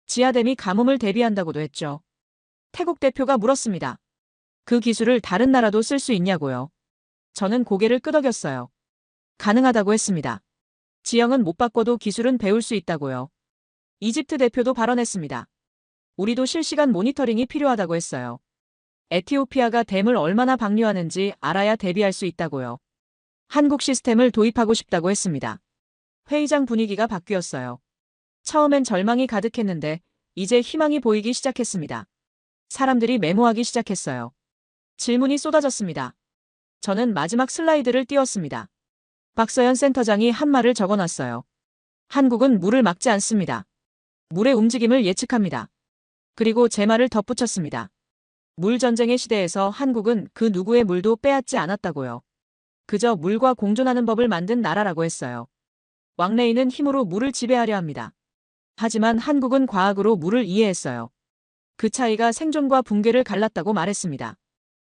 지하댐이 가뭄을 대비한다고도 했죠. 태국 대표가 물었습니다. 그 기술을 다른 나라도 쓸 수 있냐고요. 저는 고개를 끄덕였어요. 가능하다고 했습니다. 지형은 못 바꿔도 기술은 배울 수 있다고요. 이집트 대표도 발언했습니다. 우리도 실시간 모니터링이 필요하다고 했어요. 에티오피아가 댐을 얼마나 방류하는지 알아야 대비할 수 있다고요. 한국 시스템을 도입하고 싶다고 했습니다. 회의장 분위기가 바뀌었어요. 처음엔 절망이 가득했는데 이제 희망이 보이기 시작했습니다. 사람들이 메모하기 시작했어요. 질문이 쏟아졌습니다. 저는 마지막 슬라이드를 띄웠습니다. 박서연 센터장이 한 말을 적어놨어요. 한국은 물을 막지 않습니다. 물의 움직임을 예측합니다. 그리고 제 말을 덧붙였습니다. 물 전쟁의 시대에서 한국은 그 누구의 물도 빼앗지 않았다고요. 그저 물과 공존하는 법을 만든 나라라고 했어요. 왕래인은 힘으로 물을 지배하려 합니다. 하지만 한국은 과학으로 물을 이해했어요. 그 차이가 생존과 붕괴를 갈랐다고 말했습니다.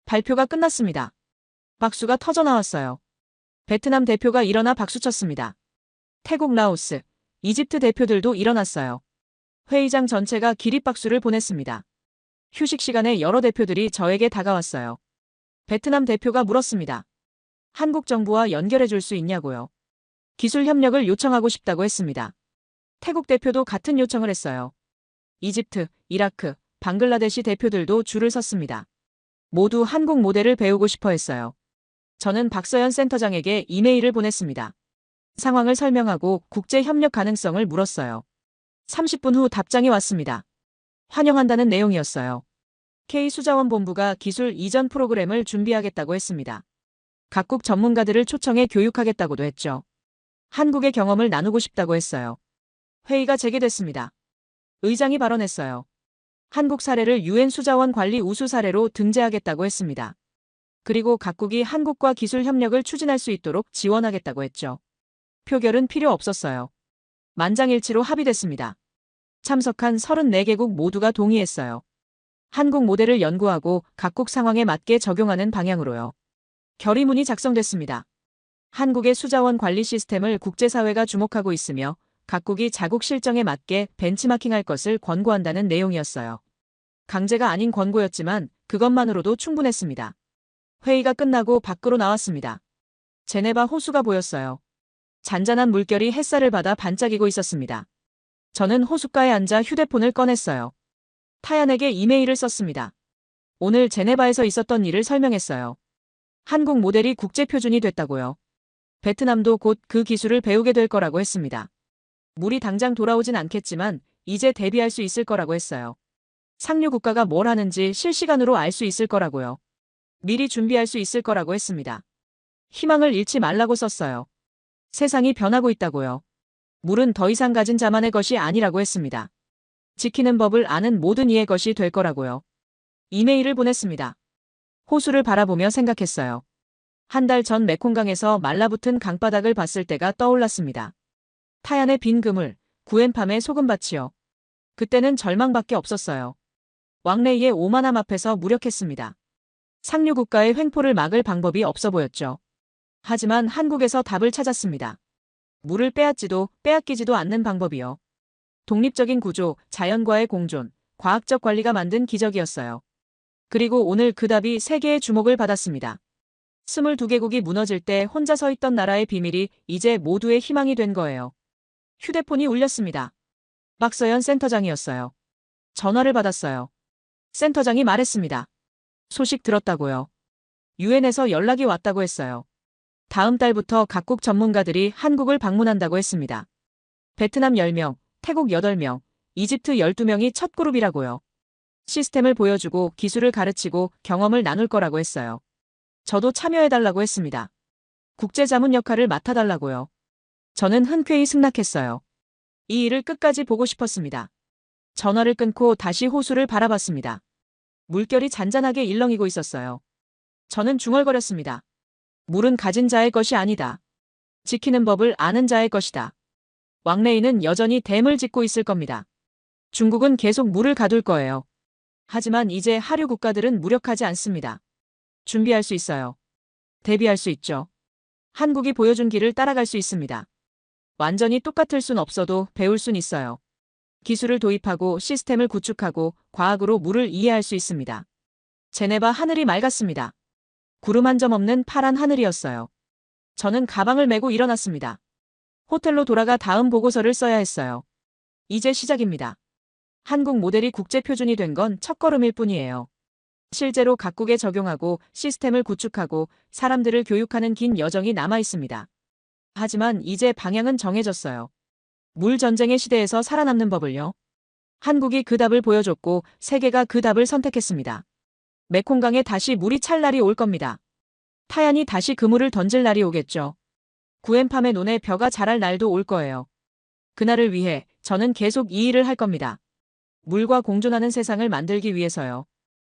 발표가 끝났습니다. 박수가 터져나왔어요. 베트남 대표가 일어나 박수쳤습니다. 태국, 라오스, 이집트 대표들도 일어났어요. 회의장 전체가 기립박수를 보냈습니다. 휴식 시간에 여러 대표들이 저에게 다가왔어요. 베트남 대표가 물었습니다. 한국 정부와 연결해 줄 수 있냐고요. 기술 협력을 요청하고 싶다고 했습니다. 태국 대표도 같은 요청을 했어요. 이집트, 이라크, 방글라데시 대표들도 줄을 섰습니다. 모두 한국 모델을 배우고 싶어 했어요. 저는 박서연 센터장에게 이메일을 보냈습니다. 상황을 설명하고 국제 협력 가능성을 물었어요. 30분 후 답장이 왔습니다. 환영한다는 내용이었어요. K수자원본부가 기술 이전 프로그램을 준비하겠다고 했습니다. 각국 전문가들을 초청해 교육하겠다고도 했죠. 한국의 경험을 나누고 싶다고 했어요. 회의가 재개됐습니다. 의장이 발언했어요. 한국 사례를 UN 수자원 관리 우수 사례로 등재하겠다고 했습니다. 그리고 각국이 한국과 기술 협력을 추진할 수 있도록 지원하겠다고 했죠. 표결은 필요 없었어요. 만장일치로 합의됐습니다. 참석한 34개국 모두가 동의했어요. 한국 모델을 연구하고 각국 상황에 맞게 적용하는 방향으로요. 결의문이 작성됐습니다. 한국의 수자원 관리 시스템을 국제사회가 주목하고 있으며 각국이 자국 실정에 맞게 벤치마킹할 것을 권고한다는 내용이었어요. 강제가 아닌 권고였지만 그것만으로도 충분했습니다. 회의가 끝나고 밖으로 나왔습니다. 제네바 호수가 보였어요. 잔잔한 물결이 햇살을 받아 반짝이고 있었습니다. 저는 호숫가에 앉아 휴대폰을 꺼냈어요. 타얀에게 이메일을 썼습니다. 오늘 제네바에서 있었던 일을 설명했어요. 한국 모델이 국제 표준이 됐다고요. 베트남도 곧 그 기술을 배우게 될 거라고 했습니다. 물이 당장 돌아오진 않겠지만 이제 대비할 수 있을 거라고 했어요. 상류 국가가 뭘 하는지 실시간으로 알 수 있을 거라고요. 미리 준비할 수 있을 거라고 했습니다. 희망을 잃지 말라고 썼어요. 세상이 변하고 있다고요. 물은 더 이상 가진 자만의 것이 아니라고 했습니다. 지키는 법을 아는 모든 이의 것이 될 거라고요. 이메일을 보냈습니다. 호수를 바라보며 생각했어요. 한 달 전 메콩강에서 말라붙은 강바닥을 봤을 때가 떠올랐습니다. 타얀의 빈 그물, 구엠팜의 소금밭이요. 그때는 절망밖에 없었어요. 왕레이의 오만함 앞에서 무력했습니다. 상류 국가의 횡포를 막을 방법이 없어 보였죠. 하지만 한국에서 답을 찾았습니다. 물을 빼앗지도 빼앗기지도 않는 방법이요. 독립적인 구조, 자연과의 공존, 과학적 관리가 만든 기적이었어요. 그리고 오늘 그 답이 세계의 주목을 받았습니다. 22개국이 무너질 때 혼자 서 있던 나라의 비밀이 이제 모두의 희망이 된 거예요. 휴대폰이 울렸습니다. 박서연 센터장이었어요. 전화를 받았어요. 센터장이 말했습니다. 소식 들었다고요. 유엔에서 연락이 왔다고 했어요. 다음 달부터 각국 전문가들이 한국을 방문한다고 했습니다. 베트남 10명, 태국 8명, 이집트 12명이 첫 그룹이라고요. 시스템을 보여주고 기술을 가르치고 경험을 나눌 거라고 했어요. 저도 참여해달라고 했습니다. 국제자문 역할을 맡아달라고요. 저는 흔쾌히 승낙했어요. 이 일을 끝까지 보고 싶었습니다. 전화를 끊고 다시 호수를 바라봤습니다. 물결이 잔잔하게 일렁이고 있었어요. 저는 중얼거렸습니다. 물은 가진 자의 것이 아니다. 지키는 법을 아는 자의 것이다. 왕레이는 여전히 댐을 짓고 있을 겁니다. 중국은 계속 물을 가둘 거예요. 하지만 이제 하류 국가들은 무력하지 않습니다. 준비할 수 있어요. 대비할 수 있죠. 한국이 보여준 길을 따라갈 수 있습니다. 완전히 똑같을 순 없어도 배울 순 있어요. 기술을 도입하고 시스템을 구축하고 과학으로 물을 이해할 수 있습니다. 제네바 하늘이 맑았습니다. 구름 한 점 없는 파란 하늘이었어요. 저는 가방을 메고 일어났습니다. 호텔로 돌아가 다음 보고서를 써야 했어요. 이제 시작입니다. 한국 모델이 국제 표준이 된 건 첫걸음일 뿐이에요. 실제로 각국에 적용하고 시스템을 구축하고 사람들을 교육하는 긴 여정이 남아 있습니다. 하지만 이제 방향은 정해졌어요. 물 전쟁의 시대에서 살아남는 법을요. 한국이 그 답을 보여줬고 세계가 그 답을 선택했습니다. 메콩강에 다시 물이 찰 날이 올 겁니다. 타얀이 다시 그물을 던질 날이 오겠죠. 구엠팜의 논에 벼가 자랄 날도 올 거예요. 그날을 위해 저는 계속 이 일을 할 겁니다. 물과 공존하는 세상을 만들기 위해서요.